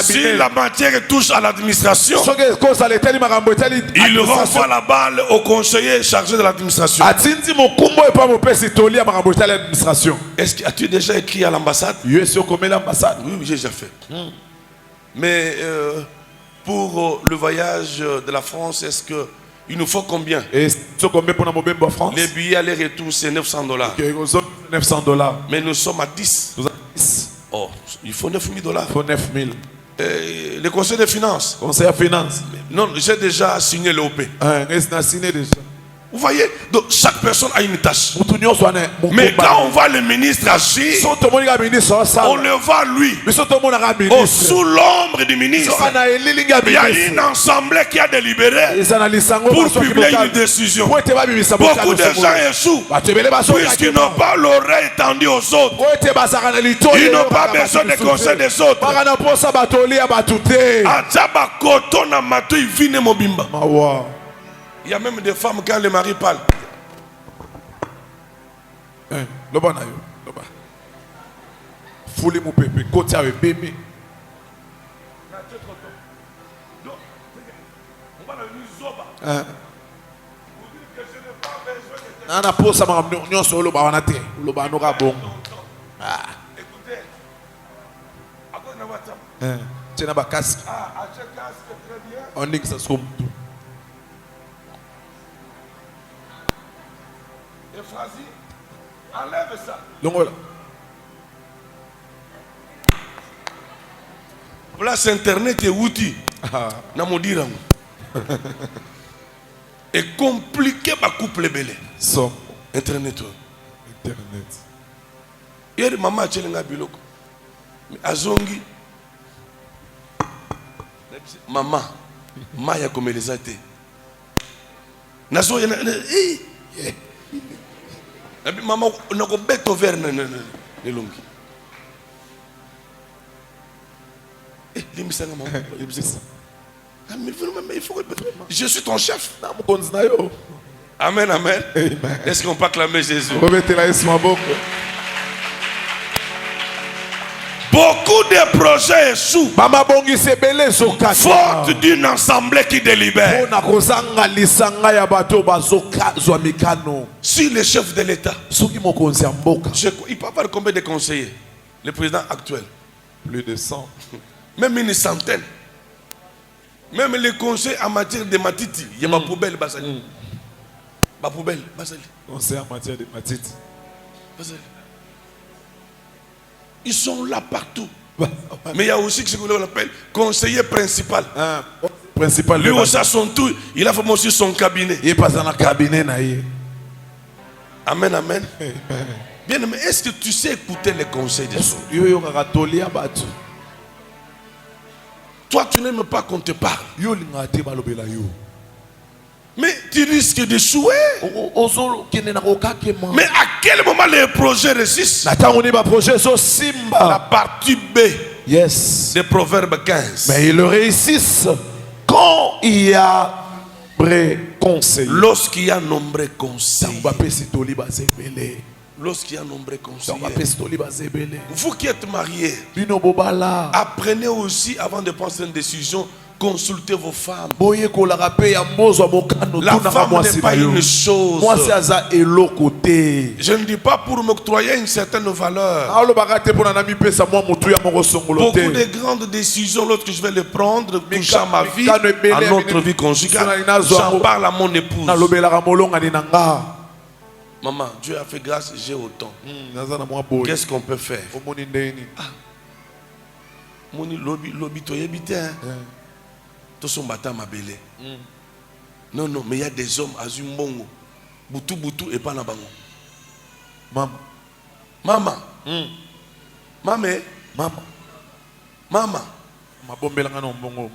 Si la matière touche à l'administration, il renvoie la balle au conseiller chargé de l'administration. Est-ce que as-tu déjà écrit à l'ambassade? Oui, j'ai déjà fait. Mais pour le voyage de la France, est-ce que il nous faut combien? Les billets aller-retour, c'est $900. Mais nous sommes à 10. Oh, il faut $9 000. Il faut 9 000. Le conseil des finances. Non, j'ai déjà signé l'OP. Vous voyez, donc chaque personne a une tâche. Mais quand on voit le ministre agir, on le voit lui. Sous l'ombre du ministre, il y a une assemblée qui a délibéré pour publier une décision. Beaucoup de gens échouent puisqu'ils n'ont pas l'oreille tendue aux autres. Ils n'ont pas besoin des conseils des autres. Il y a même des femmes quand le mari parle. Enlève ça. Place internet et outil. Et compliqué ma couple belé. Internet. Hier maman tchelenga biloko. Azongi. Maman, maya comme les athées. Nazo yana maman nako beto vers ne longi. Je suis ton chef. Amen, amen. Est-ce qu'on peut acclamer Jésus? Beaucoup de projets échouent faute d'une assemblée qui délibère. Si le chef de l'État, il peut avoir combien de conseillers? Le président actuel, plus de 100. Même une centaine. Même les conseils en matière de matiti, il y a ma poubelle, Basali. Ma poubelle, Basali. Conseil en matière de matiti. Basali. Ils sont là partout. Mais il y a aussi ce qu'on appelle conseiller principal. Lui aussi a son tour, il a formé aussi son cabinet. Il est pas dans le cabinet. Amen, amen. Bien, mais est-ce que tu sais écouter les conseils des autres? Toi, tu n'aimes pas qu'on te parle. Mais tu risques d'échouer. Mais à quel moment les projets réussissent? La partie B de Proverbe 15. Mais ils réussissent quand il y a conseil. Lorsqu'il y a nombreux conseils. Lorsqu'il y a nombreux conseillers. Vous qui êtes mariés, apprenez aussi avant de prendre une décision, consultez vos femmes. La femme n'est pas une chose. Je ne dis pas pour m'octroyer une certaine valeur. Beaucoup de grandes décisions, lorsque je vais les prendre, touchant ma vie, à notre vie conjugale, j'en parle à mon épouse. Maman, Dieu a fait grâce, j'ai autant. Qu'est-ce qu'on peut faire? Moni lobi to yebite hein. To son bata mabele. Non non, mais il y a des hommes azumbongo. Butu et pas na bango. Maman. Maman.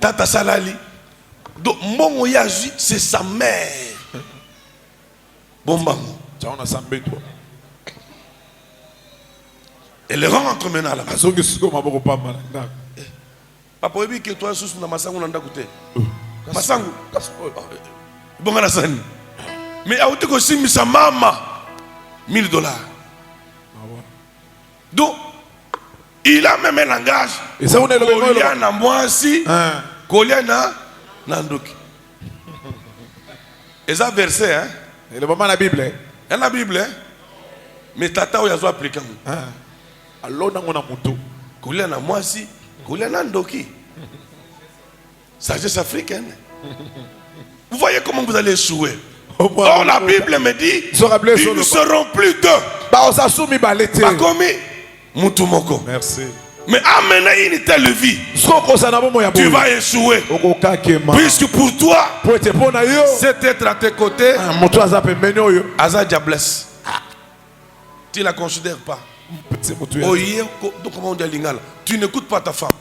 Tata Salali. Donc mbongo yaji c'est sa mère. Bombango. Et le rentre maintenant là. Papa webi que toi sous na masangu nanda kute. Masangu. Bonga na sani. Mais a uti ko simisa mama $1000. Donc il a même un langage. Et ça on est le na mwasi. Kolia na nandoki. Et ça verset hein. Et le moment la Bible. Et la Bible hein. Mais tata ou yazo appliquer. Alors na ngona muto. Kolia na mwasi, kolia na ndoki. Sagesse africaine. Vous voyez comment vous allez échouer. Or la Bible me dit ils ne seront plus deux. Merci. Mais amener une telle vie, tu vas échouer. Puisque pour toi, cet être à tes côtés, Aza Diablesse. Tu ne la considères pas. Donc comment on dit Lingala? Tu n'écoutes pas ta femme.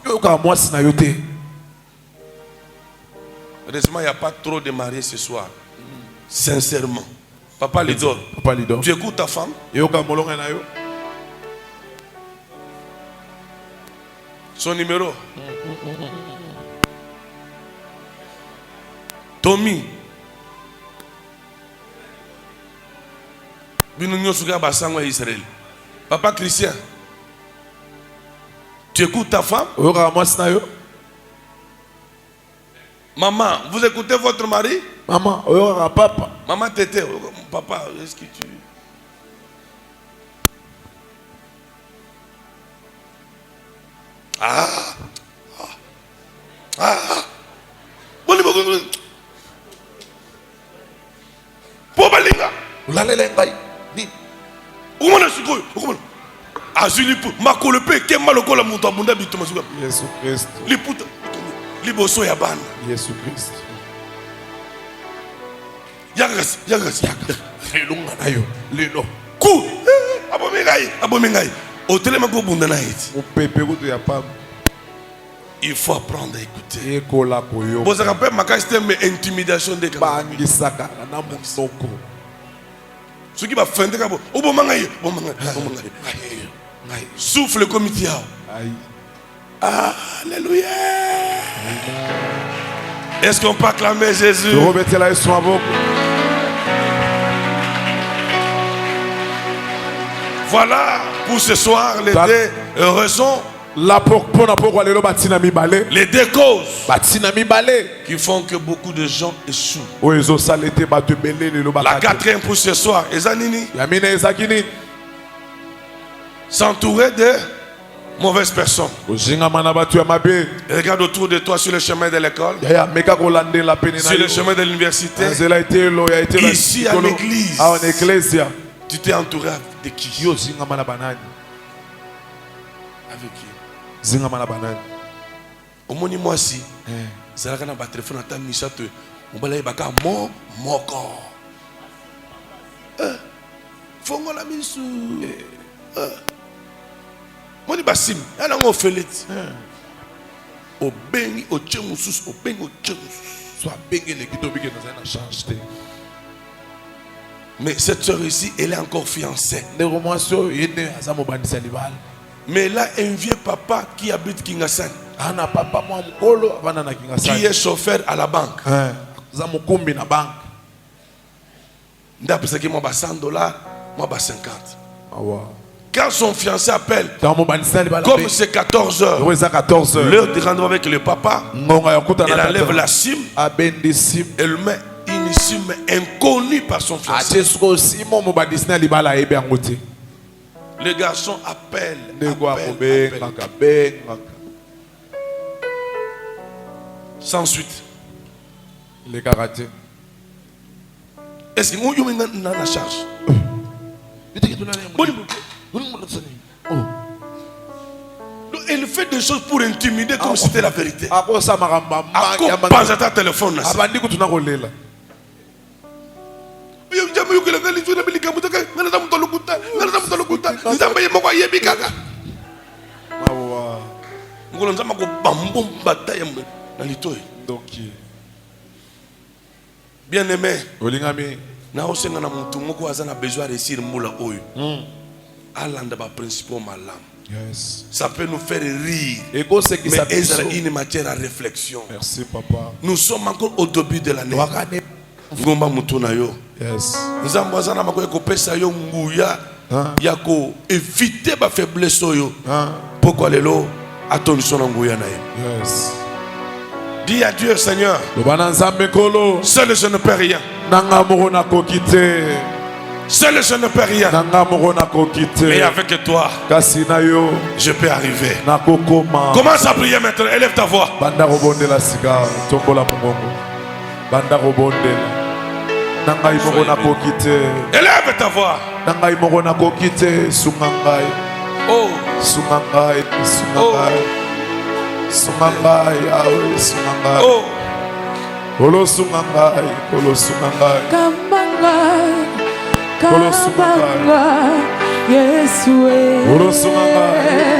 Heureusement, il n'y a pas trop de mariés ce soir. Sincèrement. Papa Lidor. Tu écoutes ta femme? Son numéro. Tommy. Israël. Papa Christian. Tu écoutes ta femme? Maman, vous écoutez votre mari? Maman, papa. Maman Tété, papa, est-ce que tu... Liboso ya bana. Jésus Christ. Yagas. Lelunga nayo. Lelo. Ku. Abomengai. Otelema ko bunda na hiti. Opepe kutu ya pam. Il faut apprendre à écouter. Vous avez rappelé ma mais intimidation de ce qui va faire souffle comme il y a. Alléluia. Est-ce qu'on peut acclamer Jésus? Voilà pour ce soir les deux raisons. Les deux causes qui font que beaucoup de gens échouent. La quatrième pour ce soir, s'entourer de mauvaises personnes. Regarde autour de toi sur le chemin de l'école, sur le chemin de l'université, ici à l'église. Tu t'es entouré de qui? Avec qui? Au moins moi si c'est là qu'on a battu téléphone à ta mission on va aller baka moko fongo la misu moi ni basim elle on fait au bengi au tchemusus au bengi au tchemusus soit bengi les kito biki dans un change. Mais cette sœur ici elle est encore fiancée. Mais là, un vieux papa qui habite Kingasan, qui est chauffeur à la banque. D'après ce que moi, 100 $, moi, 50. Quand son fiancé appelle, comme c'est 14 heures, l'heure de rendre avec le papa, elle enlève la cime, elle met une cime inconnue par son fiancé. Le garçon appelle. Sans suite. Les karatés. Est-ce que vous avez la charge? Elle fait des choses pour intimider comme si c'était la vérité. À quoi pas à ta téléphone? Bien aimé, ça peut nous faire rire, mais c'est une matière à réflexion. Merci papa. Nous sommes encore au début de l'année. Yes. Nous avons besoin éviter ma faiblesse. Pourquoi les lots attendent son nguya na. Yes. Dis à Dieu Seigneur. Seul je ne peux rien. Seul je ne peux rien. Mais avec toi, je peux arriver. Commence à prier maintenant. Élève ta voix. Élève ta voix. Oh. Sumangai. Oh. Kolo sumangai. Kambanga Yesue.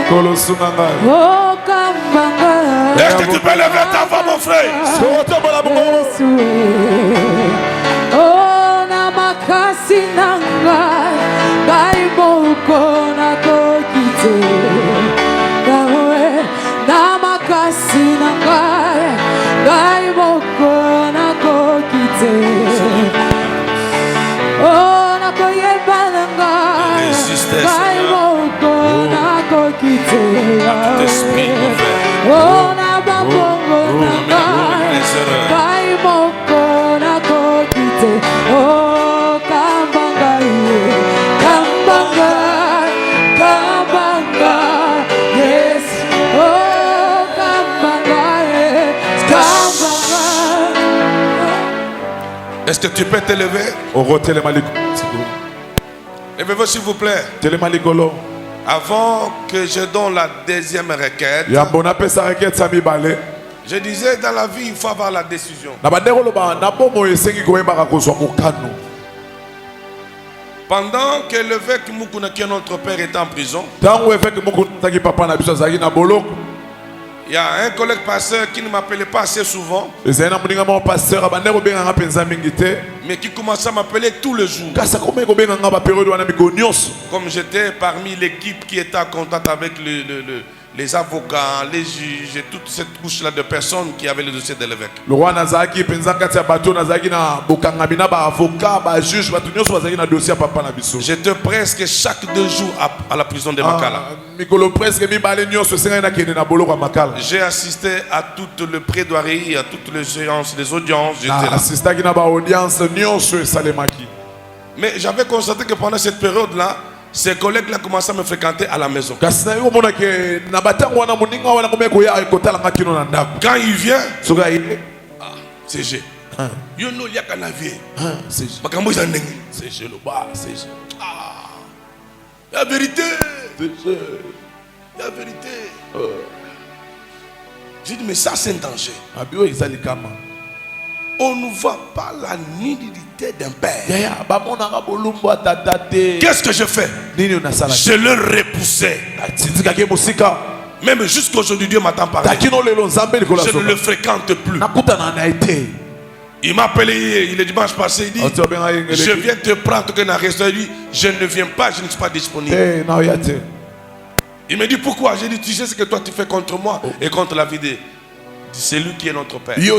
Kolo sumangai. Oh Kambanga. Est-ce que tu peux lever ta voix mon frère? Yesue. Oh namakasi nanga gaimoko na kokite. Yawe namakasi nanga gaimoko na kokite. Oh nakoyeba nanga gaimoko na kokite. Oh nababongo nanga gaimoko na kokite. Oh kambanga yes. Oh kambanga Est-ce que tu peux te lever? Levez-vous s'il vous plaît. Avant que je donne la deuxième requête, je disais dans la vie il faut avoir la décision. Pendant que l'évêque Mukuna, qui est notre père, est en prison, Il y a un collègue pasteur qui ne m'appelait pas assez souvent, mais qui commençait à m'appeler tous les jours. Comme j'étais parmi l'équipe qui était en contact avec les avocats, les juges et toute cette couche-là de personnes qui avaient le dossier de l'évêque. J'étais presque chaque 2 jours à la prison de Makala. J'ai assisté à toutes les plaidoiries, à toutes les séances, les audiences. J'étais là. Mais j'avais constaté que pendant cette période-là, ces collègues-là commençaient à me fréquenter à la maison. Quand il vient, CG. You know, il y a qu'un avis. CG. La vérité. La vérité. J'ai dit, mais ça, c'est un danger. On ne voit pas la nudité d'un père. Qu'est-ce que je fais? Je le repoussais. Même jusqu'à aujourd'hui, Dieu m'attend parlé. Je ne le fréquente plus. Il m'a appelé le dimanche passé. Il dit, je viens te prendre que dans restaurant. Il dit, je ne viens pas, je ne suis pas disponible. Il me dit, pourquoi? J'ai dit, tu sais ce que toi tu fais contre moi et contre la vie de... C'est lui qui est notre père. Et je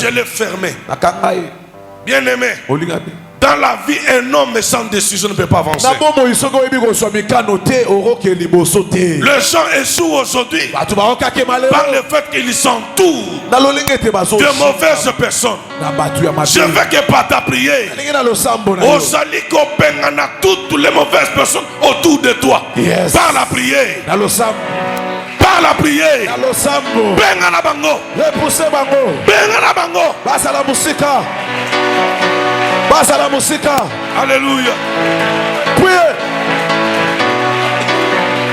l'ai fermé. Bien aimé, dans la vie, un homme sans décision ne peut pas avancer. Les gens échouent aujourd'hui par le fait qu'ils s'entourent de mauvaises personnes. Je veux que par ta prière, toutes les mauvaises personnes autour de toi. Par la prière. Par la prière. Benga na bango. Benga na bango. Basa la musique. Alléluia. Priez.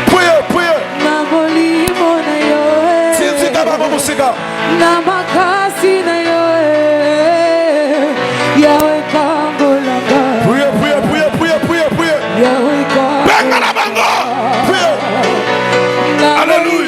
Priez. Na molimo na yo. Tika bango musique. Na makasi na yo. Yawe kangolanga. Priez. Yawe kangolanga. Benga na bango. Priez. Alléluia.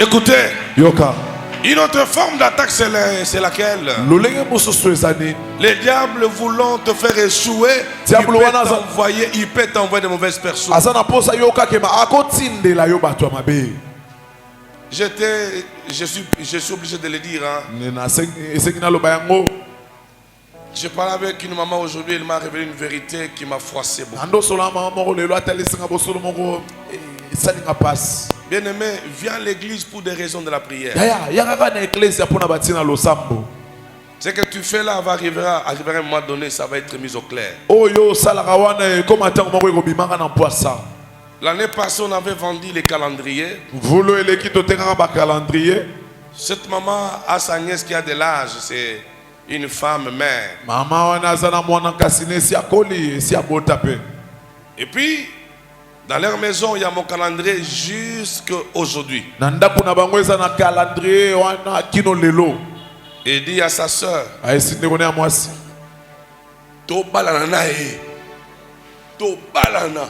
Écoutez, une autre forme d'attaque, c'est laquelle? Les diables voulant te faire échouer, il peut t'envoyer de mauvaises personnes. Je suis obligé de le dire. Je parlais avec une maman aujourd'hui, elle m'a révélé une vérité qui m'a froissé beaucoup. Bien aimé, viens à l'église pour des raisons de la prière. Ce que tu fais là va arriver à un moment donné, ça va être mis au clair. L'année passée, on avait vendu les calendriers. Cette maman a sa nièce qui a de l'âge, c'est une femme mère. Maman wana zana mwana kasine si akoli si abota pe. Et puis, dans leur maison, il y a mon calendrier jusqu'à aujourd'hui. Nanda kuna bango zana calendrier wana kino lelo. Et il dit à sa soeur, Aïsine kone a mwasi. To balana e. To balana.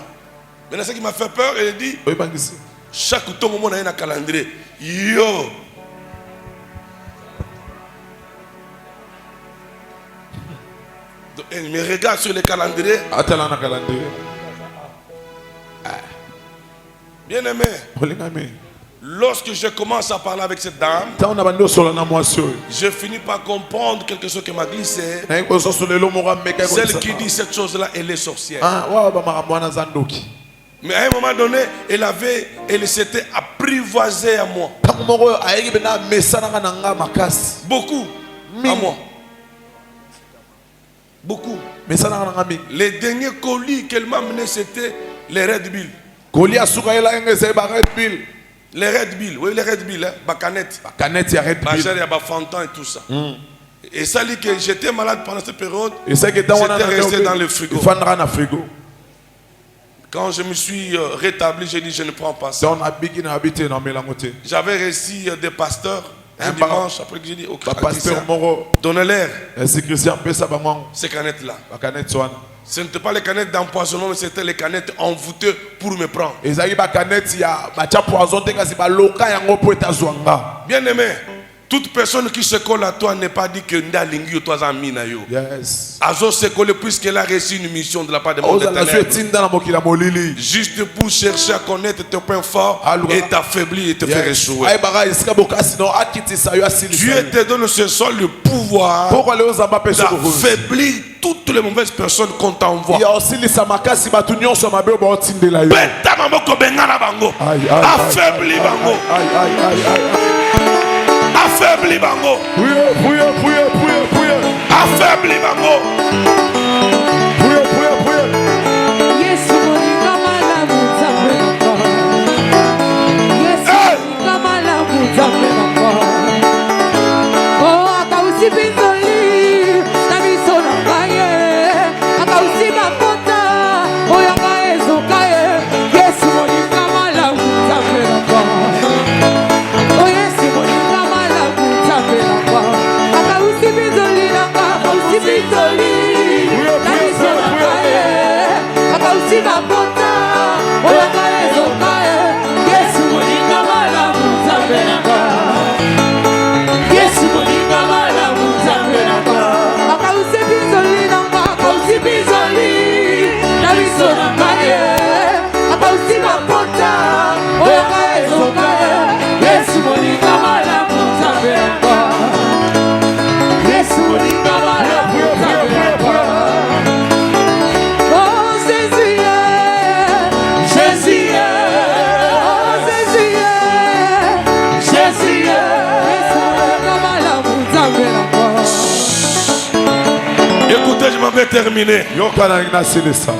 Maintenant, ce qui m'a fait peur, il dit, Oyi bangisi. chaque temps, on a un calendrier. Yo. Il me regarde sur le calendrier. Atala na calendrier. Bien aimé, Olingame. lorsque je commence à parler avec cette dame, Ta ona bando solo na mwasi oyo. je finis par comprendre quelque chose qui m'a glissé. Na ko so lelo mo meka ko. Celle qui dit cette chose-là, elle est sorcière. Ah wa ba makambo wana zandoki. Mais à un moment donné, elle s'était apprivoisée à moi. Tango moko ayeki bena mesana na nga makasi. Beaucoup à moi. Beaucoup. Mesana na nga mi. Les derniers colis qu'elle m'a amenés, c'était les Red Bull. Koli asuka ela engese ba Red Bull. Les Red Bull, oui, les Red Bull, hein, Bacanet, Canette ya Red Bull. Bachar et Bafantan et tout ça. Et ça dit que j'étais malade pendant cette période. Et c'est que dans J'étais resté dans le frigo. Il fandra na frigo. Quand je me suis rétabli, j'ai dit je ne prends pas ça. Ça on a bigi na habité na melangote. J'avais reçu des pasteurs un dimanche après que j'ai dit au Pasteur Moro. donnez-leur C'est Christian pesa bango. ces canettes-là. Ba canette swan. Ce n'étaient pas les canettes d'empoisonnement, mais c'était les canettes envoûtées pour me prendre. Ezaki ba canette ya ba tia poison te kasi ba loka yango po etazwanga. Bien aimé, toute personne qui se colle à toi n'est pas dit que Ndalingi ou toi Zamina yo. Yes. Azo se colle puisqu'elle a reçu une mission de la part de mon Oza la éternel. suetinda na mokila molili. Juste pour chercher à connaître tes points forts et t'affaiblir et te faire échouer. Ay baga iska bokasi no akitisa yo asili. Dieu te donne ce soir le pouvoir Pourquoi le ozamba peso ko. d'affaiblir toutes les mauvaises personnes qu'on t'envoie. Ya osili sa makasi batu nyonso mabe ba otindela yo. Beta maboko bengana bango. Affaiblis bango. Affaiblis bango. Affaiblis bango. Yesu moninga malamu nzambe nanga. Yesu moninga malamu nzambe nanga. Oh, akausi binzoli na miso na ngai ye. Akausi bakota oyo ngai ezoka ye. Yesu moninga malamu nzambe nanga. Oh, Yesu moninga malamu nzambe nanga. Akausi binzoli nanga, akausi binzoli na miso na ngai ye. Akausi bakota oyo ngai ezoka ye. Yesu moninga malamu nzambe nanga. Yesu moninga malamu nzambe nanga. Akausi binzoli nanga, akausi binzoli na miso na ngai ye. Akausi bakota oyo ngai ezoka ye. Yesu moninga malamu nzambe nanga. Yesu moninga malamu nzambe nanga. Oh Jésus, Jésus, oh Jésus, Jésus, Yesu moninga malamu nzambe nanga. Écoutez, je m'en vais terminer. Yokana na silisa.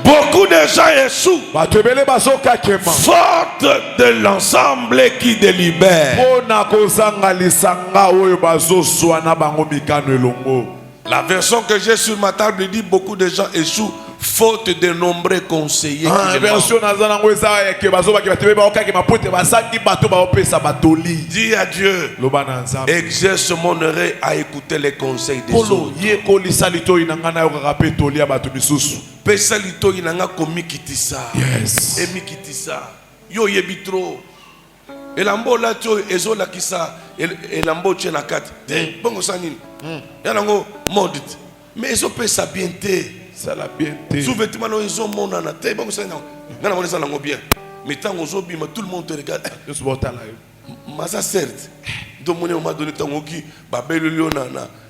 Beaucoup de gens échouent Bato ebele bazoka kema. faute de l'ensemble qui délibère. Pona kozanga lisanga oyo bazoswa na bango mikano elongo. La version que j'ai sur ma table dit beaucoup de gens échouent faute de nombreux conseillers. qui les Version nazana ngo eza ya ke bazoba ke batebe ba okake mapote basangi bato ba opesa batoli. Dis à Dieu, Loba na nzambe. exerce mon oreille à écouter les conseils des Kolo autres. ye ko lisalito inanga na yo kaka pe toli ya bato misusu. Pesa lito inanga komikitisa. Yes. Emikitisa. Yo yebitro. Elambo la tio ezola kisa elambo tio na kati. Bongo sanini. Yanango modit. Mais ezo pesa bien te. Ça la bien te. Sous-vêtements non ezo monana te bongo sanini. Ngana mona ça nango bien. Mais tango zo bima tout le monde te regarde. Yo subota la yo. Masa certes. Donc mon m'a donné tango ki babelio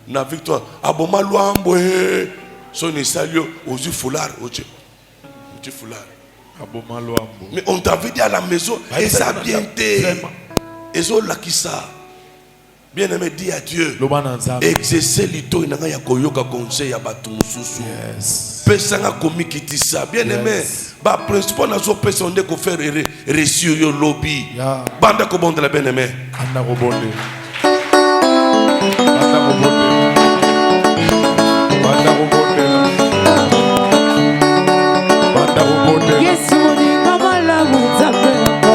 na victoire. Aboma luambo he. Son salio aux yeux foulard oche. Oche foulard. Abomalo ambo. Mais on t'avait dit à la maison, et ça a bien été. Vraiment. Et ça, là qui ça. Bien aimé, dis à Dieu. Exercer l'ito inanga ya koyoka conseil ya batu mususu. Pesanga komikitisa. Bien aimé, ba principal nazo pesa onde ko faire reçu yo lobby. Banda ko bonde la bien aimé. Banda ko bonde. Banda ko bonde. Banda ko bonde. Banda ko bonde. Yesu ni kamala mutapenda.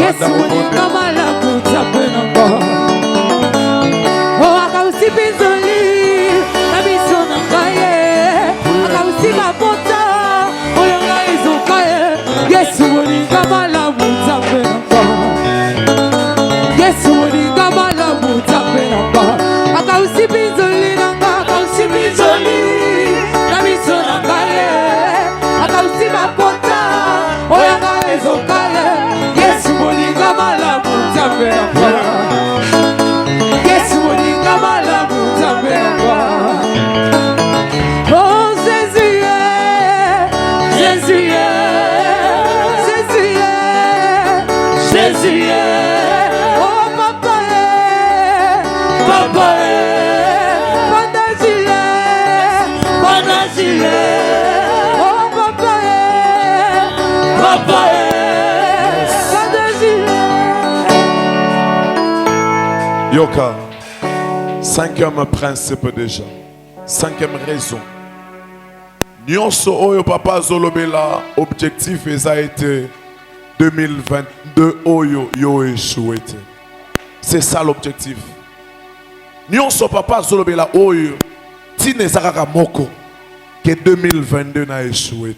Yesu ni kamala mutapenda. Oh akausipenzi na bisona kaye. Akausiba pota oyanga izokaye. Yesu ni kamala mutapenda. Yesu ni kamala mutapenda. Akausipenzi nanga akausipenzi na bisona kaye. Akausiba pota oyanga izokaye. Yesu ni kamala mutapenda. Yesu ni kamala mutapenda. Oh Jésus, Jésus, Jésus, Jésus. Oh Papa, Papa, Pandagile. Oh Papa, Papa, Pandagile. Yoka, 5e principe déjà. 5e raison. Nyonso oyo papa zolobela objectif eza été 2022 oyo yo échoué. C'est ça l'objectif. Nyonso papa zolobela oyo ti nezaka moko que 2022 na échoué.